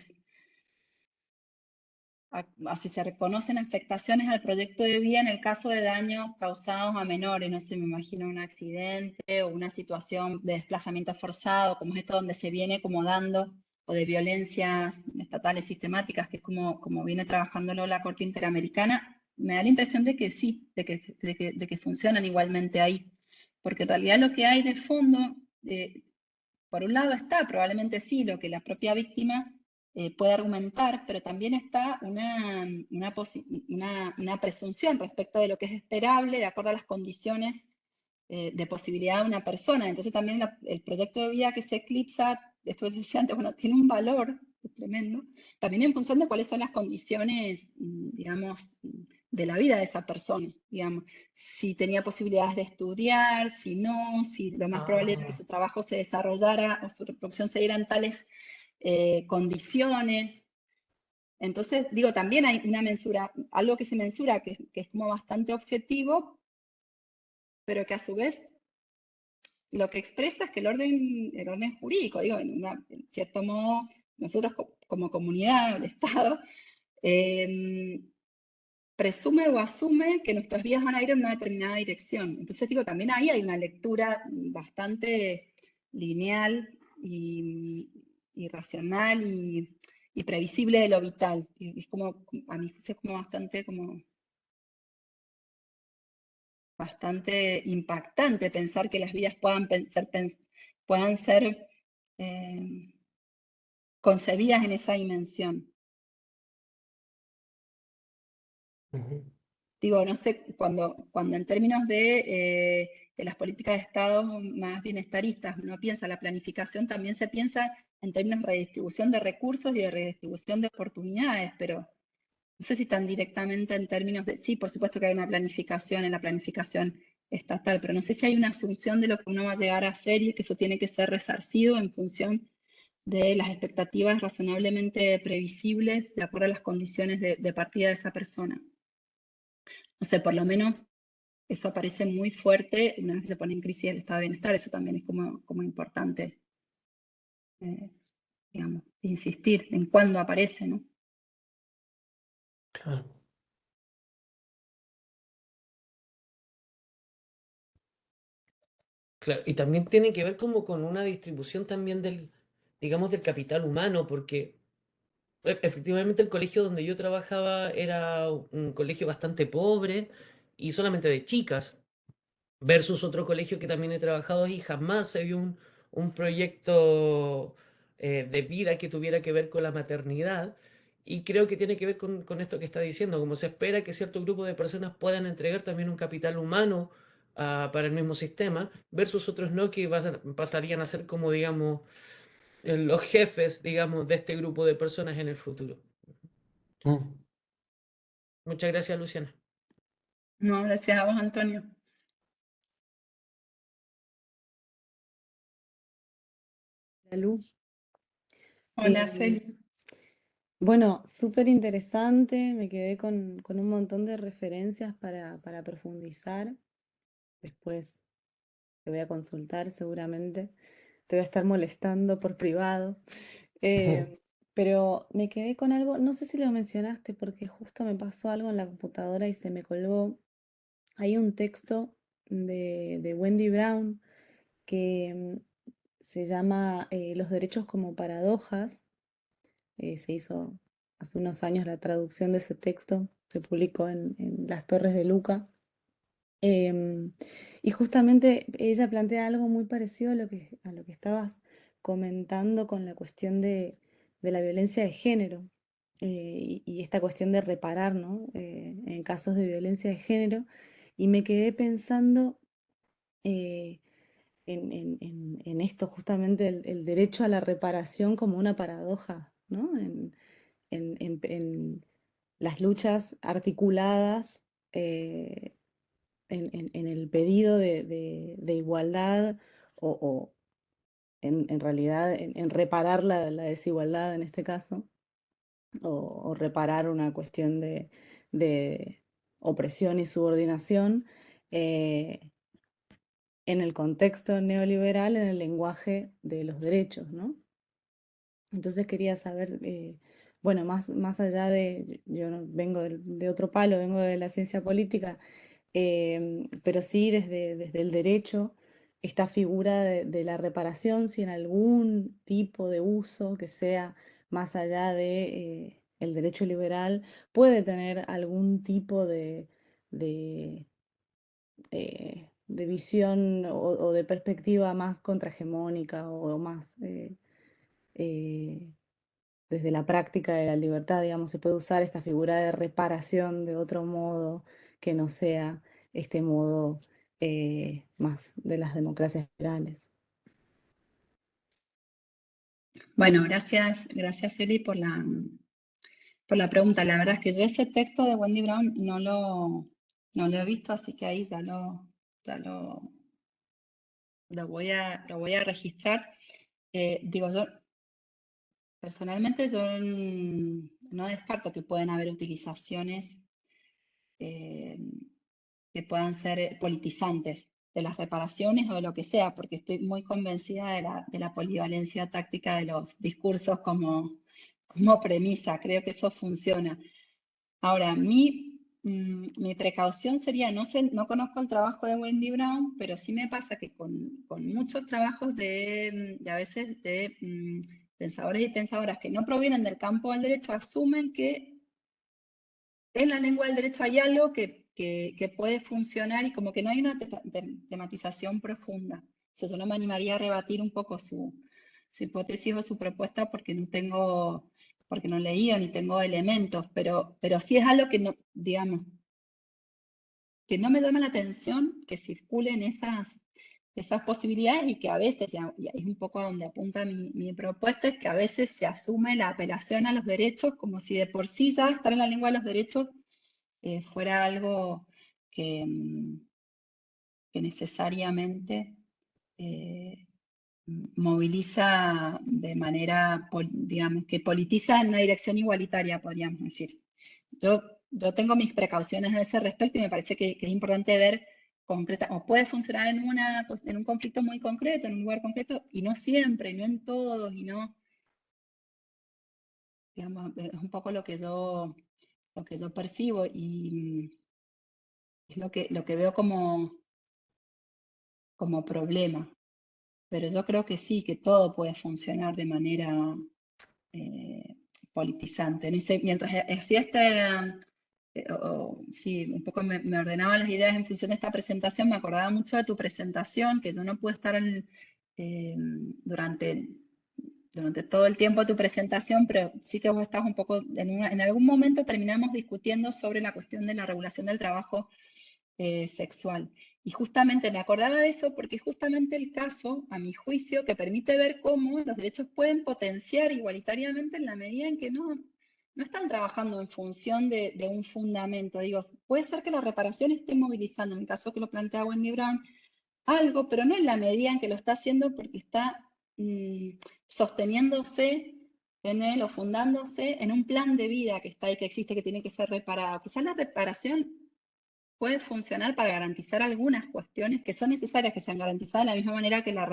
[SPEAKER 4] a si se reconocen afectaciones al proyecto de vida en el caso de daños causados a menores. No sé, me imagino un accidente o una situación de desplazamiento forzado, como es esto donde se viene como dando, o de violencias estatales sistemáticas, que es como viene trabajándolo la Corte Interamericana. me da la impresión de que sí, de que funcionan igualmente ahí. Porque en realidad lo que hay de fondo, por un lado está probablemente sí lo que la propia víctima puede argumentar, pero también está una presunción respecto de lo que es esperable de acuerdo a las condiciones de posibilidad de una persona. Entonces también el proyecto de vida que se eclipsa, esto que decía antes, bueno, tiene un valor tremendo, también en función de cuáles son las condiciones, digamos, de la vida de esa persona, digamos. Si tenía posibilidades de estudiar, si no, si lo más probable era que su trabajo se desarrollara o su reproducción se diera en tales condiciones. Entonces, digo, también hay una mensura, algo que se mensura que es como bastante objetivo, pero que a su vez lo que expresa es que el orden jurídico, digo, en cierto modo, nosotros como comunidad, el Estado, presume o asume que nuestras vidas van a ir en una determinada dirección. Entonces, digo, también ahí hay una lectura bastante lineal y racional y previsible de lo vital. Y es como, a mí es como bastante impactante pensar que las vidas puedan ser concebidas en esa dimensión. Digo, no sé, cuando en términos de las políticas de Estado más bienestaristas uno piensa la planificación, también se piensa en términos de redistribución de recursos y de redistribución de oportunidades, pero no sé si tan directamente en términos de, sí, por supuesto que hay una planificación en la planificación estatal, pero no sé si hay una asunción de lo que uno va a llegar a hacer y que eso tiene que ser resarcido en función de las expectativas razonablemente previsibles de acuerdo a las condiciones de partida de esa persona. No sé, por lo menos eso aparece muy fuerte una vez que se pone en crisis el estado de bienestar, eso también es como importante, digamos, insistir en cuándo aparece, ¿no?
[SPEAKER 1] Claro.
[SPEAKER 3] Claro, y también tiene que ver como con una distribución también del, digamos, del capital humano, porque efectivamente el colegio donde yo trabajaba era un colegio bastante pobre y solamente de chicas, versus otro colegio que también he trabajado y jamás se vio un proyecto de vida que tuviera que ver con la maternidad. Y creo que tiene que ver con esto que está diciendo, como se espera que cierto grupo de personas puedan entregar también un capital humano para el mismo sistema, versus otros no que pasarían a ser como, digamos, los jefes, digamos, de este grupo de personas en el futuro.
[SPEAKER 1] Mm.
[SPEAKER 3] Muchas gracias, Luciana.
[SPEAKER 4] No, gracias a vos, Antonio.
[SPEAKER 5] Lu.
[SPEAKER 4] Hola,
[SPEAKER 5] Eh,
[SPEAKER 4] Celi.
[SPEAKER 5] bueno, súper interesante, me quedé con un montón de referencias para profundizar. Después te voy a consultar seguramente, te voy a estar molestando por privado. Pero me quedé con algo, no sé si lo mencionaste porque justo me pasó algo en la computadora y se me colgó. Hay un texto de Wendy Brown que se llama Los derechos como paradojas. Se hizo hace unos años la traducción de ese texto, se publicó en Las Torres de Luca. Em, y justamente ella plantea algo muy parecido a lo que estabas comentando con la cuestión de la violencia de género y esta cuestión de reparar, ¿no? En casos de violencia de género. Y me quedé pensando eh, en esto, justamente el derecho a la reparación como una paradoja, ¿no? En las luchas articuladas eh, en el pedido de igualdad o en realidad en reparar la desigualdad en este caso, o reparar una cuestión de opresión y subordinación en el contexto neoliberal, en el lenguaje de los derechos, ¿no? Entonces quería saber, bueno, más allá de, yo no vengo de otro palo, vengo de la ciencia política, pero sí desde el derecho, esta figura de la reparación, si en algún tipo de uso que sea más allá de el derecho liberal puede tener algún tipo de, de visión o de perspectiva más contrahegemónica o más eh, desde la práctica de la libertad, digamos, se puede usar esta figura de reparación de otro modo que no sea este modo más de las democracias liberales.
[SPEAKER 4] Bueno, gracias Eli por la pregunta. La verdad es que yo ese texto de Wendy Brown no lo he visto, así que ahí ya lo voy a registrar. Digo, yo personalmente no descarto que pueden haber utilizaciones que puedan ser politizantes de las reparaciones o de lo que sea, porque estoy muy convencida de la polivalencia táctica de los discursos como premisa. Creo que eso funciona. Ahora, mi precaución sería, no conozco el trabajo de Wendy Brown, pero sí me pasa que con muchos trabajos de a veces de pensadores y pensadoras que no provienen del campo del derecho, asumen que en la lengua del derecho hay algo que puede funcionar y como que no hay una tematización profunda. Entonces yo no me animaría a rebatir un poco su hipótesis o su propuesta porque no he leído ni tengo elementos, pero sí es algo que no, digamos, que no me llama la atención que circulen esas posibilidades y que a veces, y es un poco a donde apunta mi propuesta, es que a veces se asume la apelación a los derechos como si de por sí ya estar en la lengua de los derechos fuera algo que, que necesariamente moviliza de manera, digamos, que politiza en una dirección igualitaria, podríamos decir. Yo tengo mis precauciones a ese respecto y me parece que es importante ver concreta, o puede funcionar en un conflicto muy concreto, en un lugar concreto, y no siempre, y no en todos, y no, digamos, es un poco lo que yo percibo y es lo que veo como problema. Pero yo creo que sí, que todo puede funcionar de manera politizante. ¿No? Y mientras hacía sí, un poco me ordenaba las ideas en función de esta presentación, me acordaba mucho de tu presentación, que yo no pude estar durante todo el tiempo de tu presentación, pero sí que vos estás un poco, en algún momento terminamos discutiendo sobre la cuestión de la regulación del trabajo sexual. Y justamente me acordaba de eso porque es justamente el caso, a mi juicio, que permite ver cómo los derechos pueden potenciar igualitariamente en la medida en que no están trabajando en función de un fundamento. Digo, puede ser que la reparación esté movilizando, en el caso que lo plantea Wendy Brown, algo, pero no en la medida en que lo está haciendo porque está sosteniéndose en él o fundándose en un plan de vida que está ahí, que existe, que tiene que ser reparado. Quizás la reparación puede funcionar para garantizar algunas cuestiones que son necesarias que sean garantizadas de la misma manera que la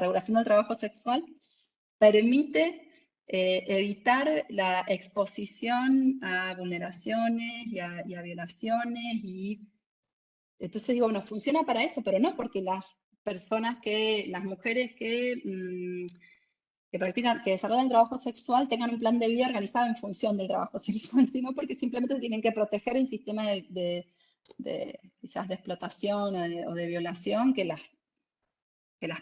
[SPEAKER 4] regulación del trabajo sexual permite evitar la exposición a vulneraciones y a violaciones. Y entonces digo, bueno, funciona para eso, pero no porque las mujeres que practican, que desarrollan el trabajo sexual tengan un plan de vida organizado en función del trabajo sexual, sino porque simplemente se tienen que proteger en sistema quizás de explotación o de violación que las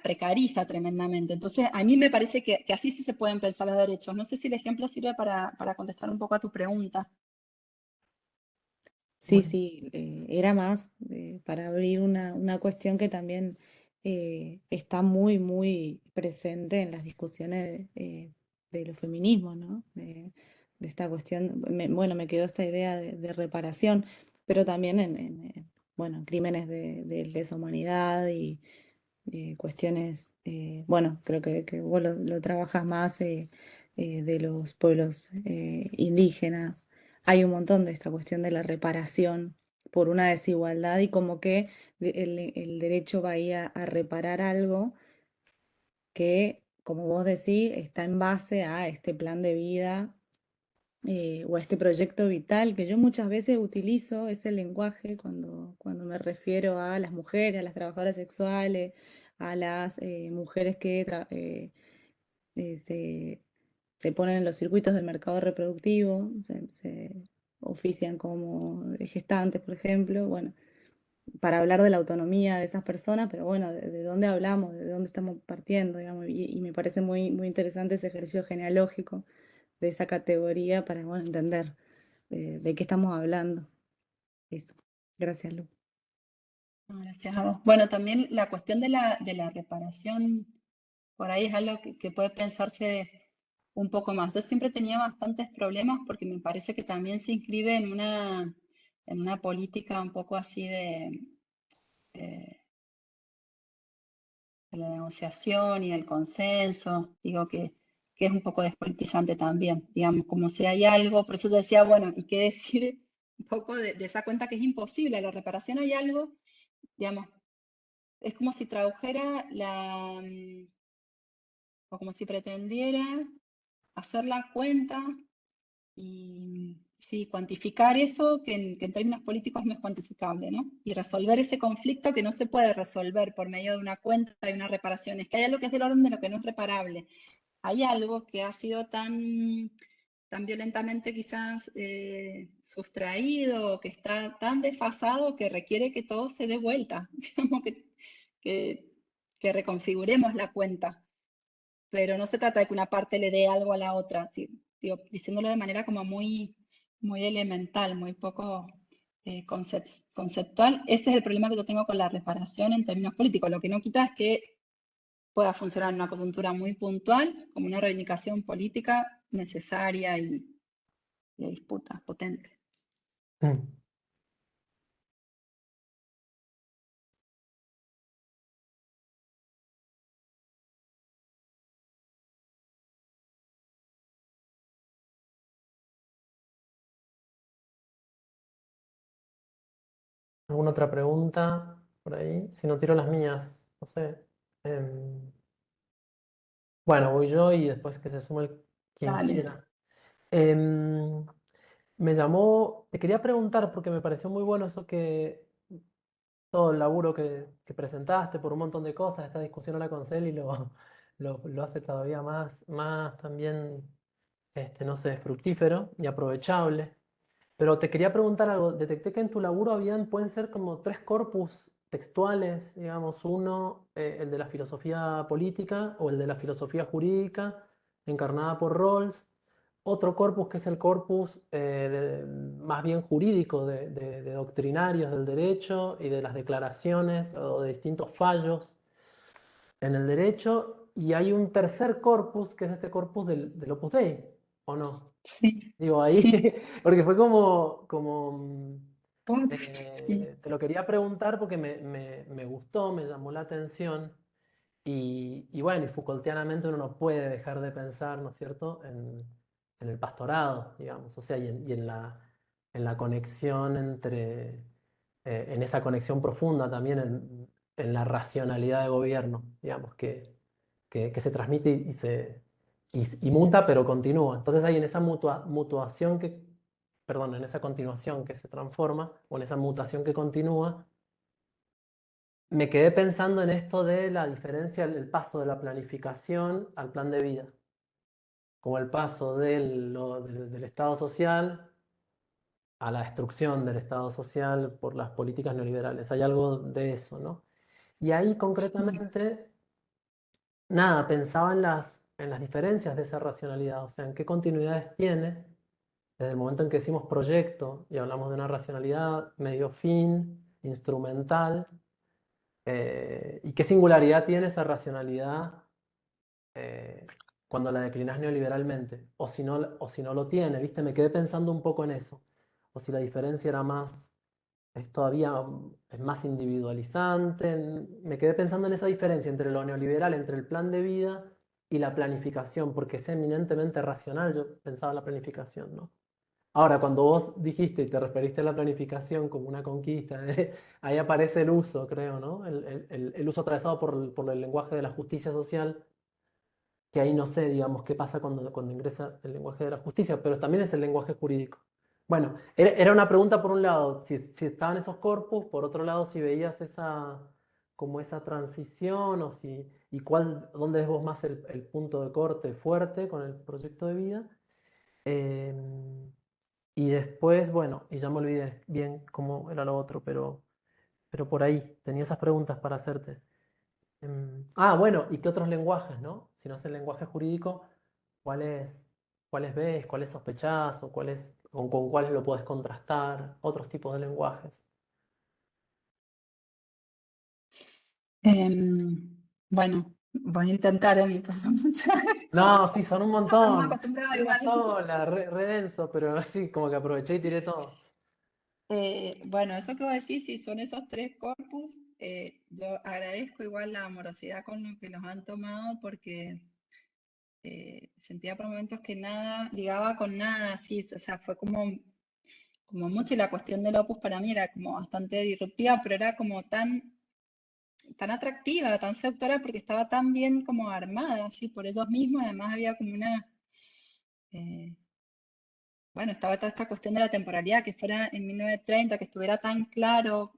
[SPEAKER 4] precariza tremendamente. Entonces, a mí me parece que así sí se pueden pensar los derechos. No sé si el ejemplo sirve para contestar un poco a tu pregunta.
[SPEAKER 5] Sí,
[SPEAKER 1] Bueno,
[SPEAKER 5] sí, era más para abrir una cuestión que también está muy, muy presente en las discusiones de los feminismos, ¿no? De esta cuestión, bueno, me quedó esta idea de reparación, pero también bueno, crímenes de lesa humanidad y cuestiones, bueno, creo que vos lo trabajas más de los pueblos indígenas. Hay un montón de esta cuestión de la reparación por una desigualdad y como que el derecho va a ir a reparar algo que, como vos decís, está en base a este plan de vida o a este proyecto vital que yo muchas veces utilizo ese lenguaje cuando me refiero a las mujeres, a las trabajadoras sexuales, a las mujeres que se ponen en los circuitos del mercado reproductivo, se ofician como gestantes, por ejemplo, bueno, para hablar de la autonomía de esas personas, pero bueno, de dónde hablamos, de dónde estamos partiendo, digamos, y me parece muy, muy interesante ese ejercicio genealógico de esa categoría para, bueno, entender de qué estamos hablando. Eso. Gracias, Lu.
[SPEAKER 4] Gracias a vos. Bueno, también la cuestión de la reparación, por ahí es algo que puede pensarse un poco más. Yo siempre tenía bastantes problemas porque me parece que también se inscribe en una política un poco así de la negociación y del consenso. Digo que es un poco despolitizante también, digamos, como si hay algo, por eso yo decía, bueno, ¿y qué decir un poco de esa cuenta que es imposible? La reparación hay algo, digamos, es como si tradujera o como si pretendiera hacer la cuenta y sí, cuantificar eso que en términos políticos no es cuantificable, ¿no? Y resolver ese conflicto que no se puede resolver por medio de una cuenta y una reparación. Es que hay algo que es del orden de lo que no es reparable. Hay algo que ha sido tan violentamente quizás sustraído, que está tan desfasado que requiere que todo se dé vuelta, digamos que, que reconfiguremos la cuenta. Pero no se trata de que una parte le dé algo a la otra, ¿sí? Digo, diciéndolo de manera como muy elemental, muy poco conceptual. Ese es el problema que yo tengo con la reparación en términos políticos. Lo que no quita es que pueda funcionar en una coyuntura muy puntual, como una reivindicación política necesaria y de disputa potente.
[SPEAKER 1] Mm. ¿Alguna otra pregunta por ahí? Si no tiro las mías, no sé. Bueno, voy yo y después que se sume quien
[SPEAKER 4] Dale.
[SPEAKER 1] quiera. Te quería preguntar porque me pareció muy bueno eso todo el laburo que presentaste por un montón de cosas, esta discusión ahora con Celi lo hace todavía más también, no sé, fructífero y aprovechable. Pero te quería preguntar algo. Detecté que en tu laburo pueden ser como tres corpus textuales, digamos, uno, el de la filosofía política o el de la filosofía jurídica, encarnada por Rawls. Otro corpus que es el corpus más bien jurídico de doctrinarios del derecho y de las declaraciones o de distintos fallos en el derecho. Y hay un tercer corpus que es este corpus del Opus Dei, ¿o no?
[SPEAKER 4] Sí,
[SPEAKER 1] Digo, ahí,
[SPEAKER 4] sí.
[SPEAKER 1] porque fue como
[SPEAKER 4] Sí.
[SPEAKER 1] te lo quería preguntar porque me gustó, me llamó la atención y bueno, y Foucaultianamente uno no puede dejar de pensar, ¿no es cierto?, en el pastorado, digamos, o sea, y en la conexión en esa conexión profunda también en la racionalidad de gobierno, digamos, que se transmite y muta, pero continúa. Entonces hay en esa mutuación perdón, en esa continuación que se transforma, o en esa mutación que continúa, me quedé pensando en esto de la diferencia, el paso de la planificación al plan de vida, como el paso del Estado social a la destrucción del Estado social por las políticas neoliberales. Hay algo de eso, ¿no? Y ahí
[SPEAKER 4] Sí.
[SPEAKER 1] concretamente, nada, pensaba en las diferencias de esa racionalidad, o sea, en qué continuidades tiene desde el momento en que decimos proyecto y hablamos de una racionalidad medio fin, instrumental, y qué singularidad tiene esa racionalidad eh, cuando la declinas neoliberalmente, o si no lo tiene, ¿viste? Me quedé pensando un poco en eso, o si la diferencia es todavía es más individualizante, me quedé pensando en esa diferencia entre lo neoliberal, entre el plan de vida y la planificación, porque es eminentemente racional, yo pensaba la planificación, ¿no? Ahora, cuando vos dijiste y te referiste a la planificación como una conquista, ahí aparece el uso, creo, ¿no? El uso atravesado por el lenguaje de la justicia social, que ahí no sé, digamos, qué pasa cuando ingresa el lenguaje de la justicia, pero también es el lenguaje jurídico. Bueno, era una pregunta por un lado, si estaban esos corpus, por otro lado, si veías como esa transición o y dónde ves vos más el punto de corte fuerte con el proyecto de vida. Y después, bueno, y ya me olvidé bien cómo era lo otro, pero por ahí tenía esas preguntas para hacerte. Bueno, ¿y qué otros lenguajes, no? Si no es el lenguaje jurídico, ¿cuáles, cuáles ves, cuáles sospechás, o con cuáles lo puedes contrastar? Otros tipos de lenguajes.
[SPEAKER 4] Bueno, voy a intentar, me pasa mucho.
[SPEAKER 1] No, sí, son un
[SPEAKER 4] Estamos
[SPEAKER 1] montón.
[SPEAKER 4] acostumbrados
[SPEAKER 1] Una
[SPEAKER 4] igual.
[SPEAKER 1] sola, re denso, pero así como que aproveché y tiré todo.
[SPEAKER 4] Bueno, eso que vos decís, si son esos 3 corpus, yo agradezco igual la amorosidad con lo que los han tomado porque sentía por momentos que nada, ligaba con nada, así, o sea, fue como mucho, y la cuestión del opus para mí era como bastante disruptiva, pero era como tan atractiva, tan seductora, porque estaba tan bien como armada, así, por ellos mismos, además había como bueno, estaba toda esta cuestión de la temporalidad, que fuera en 1930, que estuviera tan claro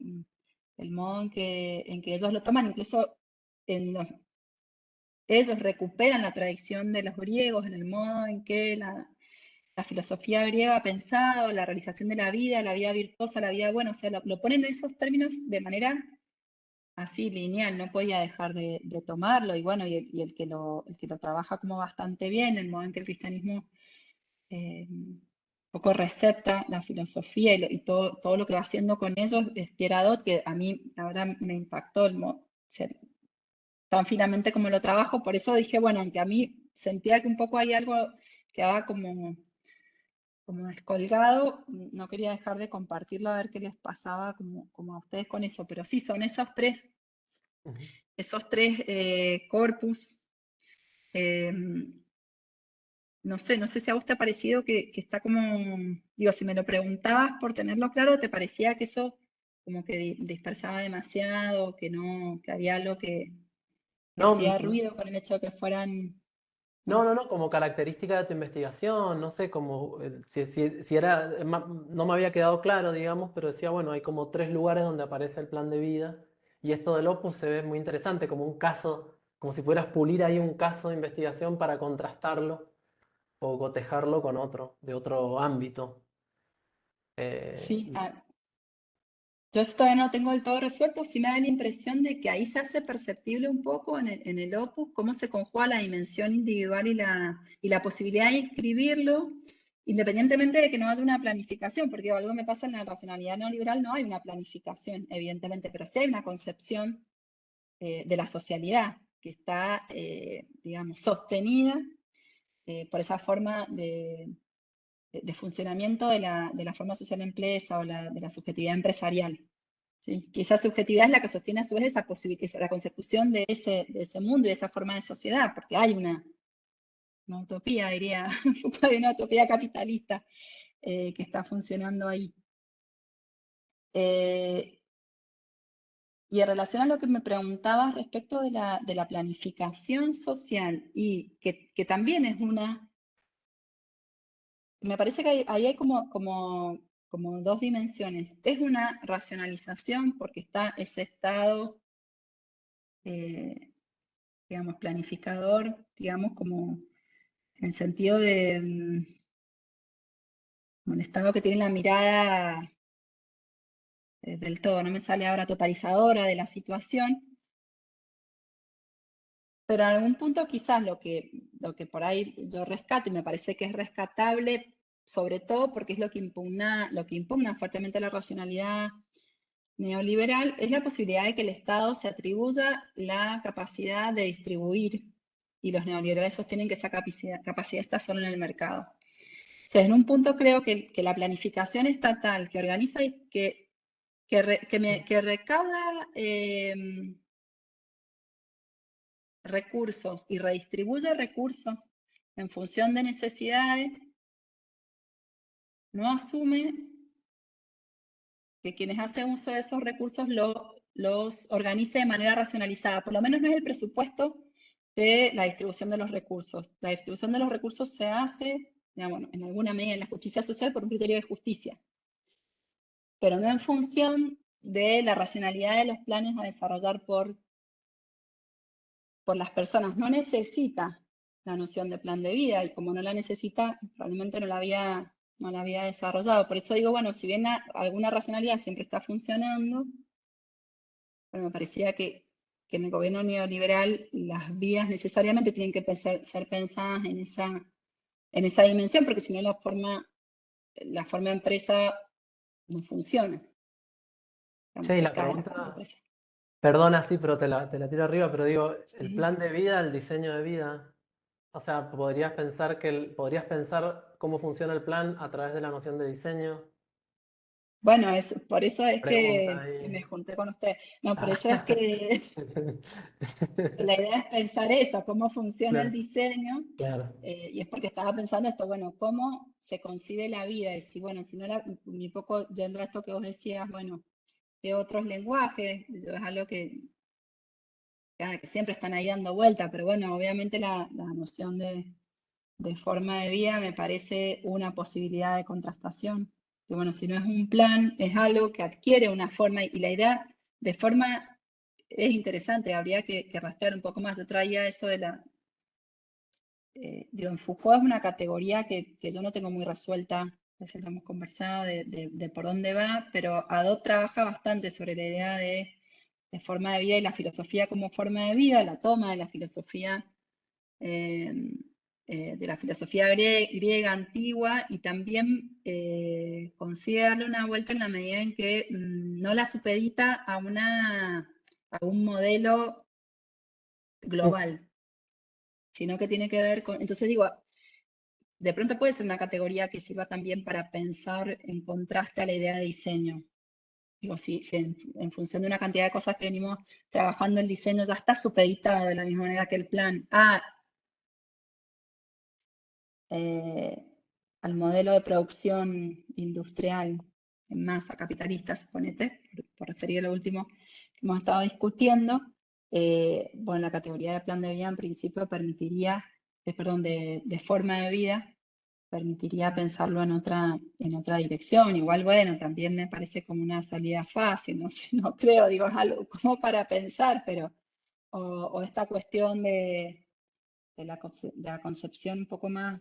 [SPEAKER 4] el modo en que ellos lo toman, incluso ellos recuperan la tradición de los griegos en el modo en que la filosofía griega ha pensado, la realización de la vida virtuosa, la vida buena, o sea, lo ponen en esos términos de manera así lineal, no podía dejar de tomarlo, y bueno, y el que lo trabaja como bastante bien, el modo en que el cristianismo un poco recepta la filosofía y todo lo que va haciendo con ellos es Pierre Hadot, que a mí la verdad me impactó tan finamente como lo trabajo, por eso dije, bueno, aunque a mí sentía que un poco hay algo que va como descolgado, no quería dejar de compartirlo a ver qué les pasaba como a ustedes con eso, pero sí, son esos tres corpus. No sé si a vos te ha parecido que está como, digo, si me lo preguntabas por tenerlo claro, ¿te parecía que eso como que dispersaba demasiado, que no, que había algo que
[SPEAKER 1] No,
[SPEAKER 4] hacía ruido con el hecho de que fueran, ¿no?
[SPEAKER 1] no, como característica de tu investigación, no sé, como si era, no me había quedado claro, digamos, pero decía, bueno, hay como 3 lugares donde aparece el plan de vida, y esto del Opus se ve muy interesante, como un caso, como si pudieras pulir ahí un caso de investigación para contrastarlo o cotejarlo con otro, de otro ámbito.
[SPEAKER 4] Sí,
[SPEAKER 1] Y
[SPEAKER 4] yo eso todavía no lo tengo del todo resuelto, sí me da la impresión de que ahí se hace perceptible un poco en el opus cómo se conjuga la dimensión individual y la posibilidad de escribirlo, independientemente de que no haya una planificación, porque algo me pasa en la racionalidad neoliberal, no hay una planificación, evidentemente, pero sí hay una concepción de la socialidad que está, digamos, sostenida por esa forma de funcionamiento de la forma social de empresa o de la subjetividad empresarial. ¿Sí? Que esa subjetividad es la que sostiene a su vez la consecución de ese mundo y de esa forma de sociedad, porque hay una utopía, diría, hay una utopía capitalista que está funcionando ahí. Y en relación a lo que me preguntabas respecto de la planificación social, y que también es me parece que ahí hay como 2 dimensiones. Es una racionalización porque está ese estado, digamos, planificador, digamos, como en sentido de como un estado que tiene la mirada del todo, no me sale ahora totalizadora de la situación, pero en algún punto quizás lo que por ahí yo rescato y me parece que es rescatable, sobre todo porque es lo que impugna fuertemente la racionalidad neoliberal, es la posibilidad de que el Estado se atribuya la capacidad de distribuir, y los neoliberales sostienen que esa capacidad está solo en el mercado. O sea, en un punto creo que la planificación estatal que organiza y que recauda recursos y redistribuye recursos en función de necesidades, no asume que quienes hacen uso de esos recursos los organice de manera racionalizada. Por lo menos no es el presupuesto de la distribución de los recursos. La distribución de los recursos se hace, digamos, en alguna medida en la justicia social por un criterio de justicia, pero no en función de la racionalidad de los planes a desarrollar por por las personas, no necesita la noción de plan de vida, y como no la necesita, probablemente no la había desarrollado. Por eso digo, bueno, si bien alguna racionalidad siempre está funcionando, pero me parecía que en el gobierno neoliberal las vías necesariamente tienen que ser pensadas en esa dimensión, porque si no la forma empresa no funciona.
[SPEAKER 1] Che, y
[SPEAKER 4] Se
[SPEAKER 1] la
[SPEAKER 4] cae la forma
[SPEAKER 1] pregunta,
[SPEAKER 4] empresa.
[SPEAKER 1] perdona, sí, pero te la tiro arriba, pero digo, el
[SPEAKER 4] Sí.
[SPEAKER 1] plan de vida, el diseño de vida, o sea, podrías pensar cómo funciona el plan a través de la noción de diseño.
[SPEAKER 4] Bueno, por eso es
[SPEAKER 1] Pregunta
[SPEAKER 4] que me
[SPEAKER 1] ahí.
[SPEAKER 4] junté con usted. No, por
[SPEAKER 1] Ah.
[SPEAKER 4] eso es que la idea es pensar eso, cómo funciona el
[SPEAKER 1] Claro,
[SPEAKER 4] diseño,
[SPEAKER 1] claro.
[SPEAKER 4] y es porque estaba pensando esto, bueno, cómo se concibe la vida, y si, bueno, si no un poco yendo a esto que vos decías, bueno, de otros lenguajes, yo es algo que siempre están ahí dando vuelta, pero bueno, obviamente la noción de forma de vida me parece una posibilidad de contrastación. Que bueno, si no es un plan, es algo que adquiere una forma, y la idea de forma es interesante, habría que rastrear un poco más. Yo traía eso de digo, en Foucault es una categoría que yo no tengo muy resuelta, a veces lo hemos conversado de por dónde va, pero Adot trabaja bastante sobre la idea de forma de vida y la filosofía como forma de vida, la toma de la filosofía griega antigua, y también consigue darle una vuelta en la medida en que no la supedita a un modelo global, sino que tiene que ver con, entonces digo, de pronto puede ser una categoría que sirva también para pensar en contraste a la idea de diseño. Digo, si en función de una cantidad de cosas que venimos trabajando, el diseño ya está supeditado de la misma manera que el plan al modelo de producción industrial en masa capitalista, suponete, por referir a lo último que hemos estado discutiendo, bueno, la categoría de plan de vida en principio permitiría, de forma de vida, permitiría pensarlo en otra dirección. Igual, bueno, también me parece como una salida fácil, no sé, no creo, digo, es algo como para pensar, pero, o esta cuestión de la concepción un poco más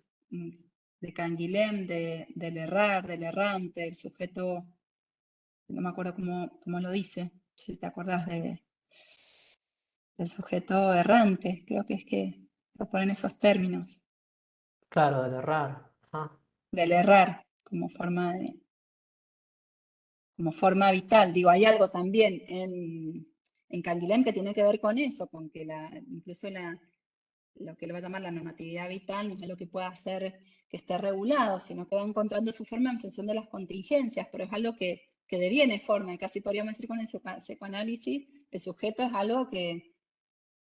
[SPEAKER 4] de Canguilhem, del errar, del errante, el sujeto, no me acuerdo cómo lo dice, si te acuerdas del sujeto errante, creo que es que lo ponen esos términos,
[SPEAKER 1] Claro, del errar. Ajá.
[SPEAKER 4] del errar como forma vital. Digo, hay algo también en Canguilhem que tiene que ver con eso, con que incluso lo que él va a llamar la normatividad vital no es algo que pueda hacer que esté regulado, sino que va encontrando su forma en función de las contingencias, pero es algo que deviene forma, y casi podríamos decir con el psicoanálisis, el sujeto es algo que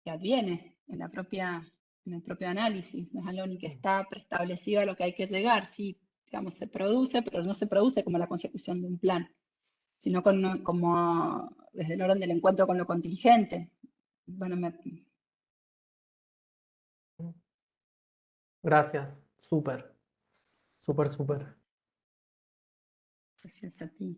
[SPEAKER 4] adviene en el propio análisis, no es algo ni que está preestablecido a lo que hay que llegar, sí, digamos, se produce, pero no se produce como la consecución de un plan, sino como desde el orden del encuentro con lo contingente. Bueno,
[SPEAKER 1] Gracias. Súper, súper, súper.
[SPEAKER 4] gracias a ti.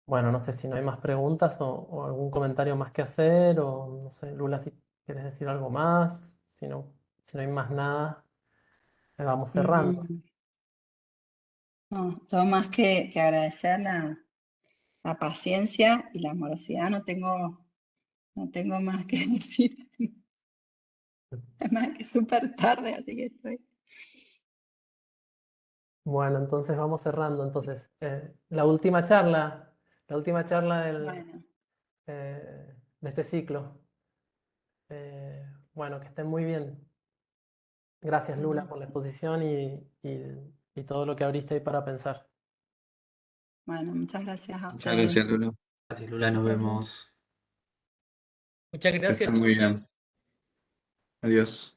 [SPEAKER 1] Bueno, no sé si no hay más preguntas o algún comentario más que hacer, o no sé, Lula, si quieres decir algo más, si no hay más nada, vamos cerrando.
[SPEAKER 4] No, yo más que agradecer la paciencia y la amorosidad, no tengo más que decir. Además que es súper tarde, así que estoy.
[SPEAKER 1] Bueno, entonces vamos cerrando. Entonces, la última charla
[SPEAKER 4] Bueno,
[SPEAKER 1] de este ciclo. Bueno, que estén muy bien. Gracias, Lula, por la exposición y todo lo que abriste ahí para pensar.
[SPEAKER 4] bueno, muchas gracias a
[SPEAKER 6] Muchas
[SPEAKER 4] ustedes.
[SPEAKER 6] gracias, Lula. Gracias, Lula. Nos
[SPEAKER 4] Gracias, Lu.
[SPEAKER 6] vemos.
[SPEAKER 3] Muchas
[SPEAKER 6] Que
[SPEAKER 3] gracias,
[SPEAKER 6] estén
[SPEAKER 3] chao,
[SPEAKER 6] muy
[SPEAKER 3] chao.
[SPEAKER 6] bien. Adiós.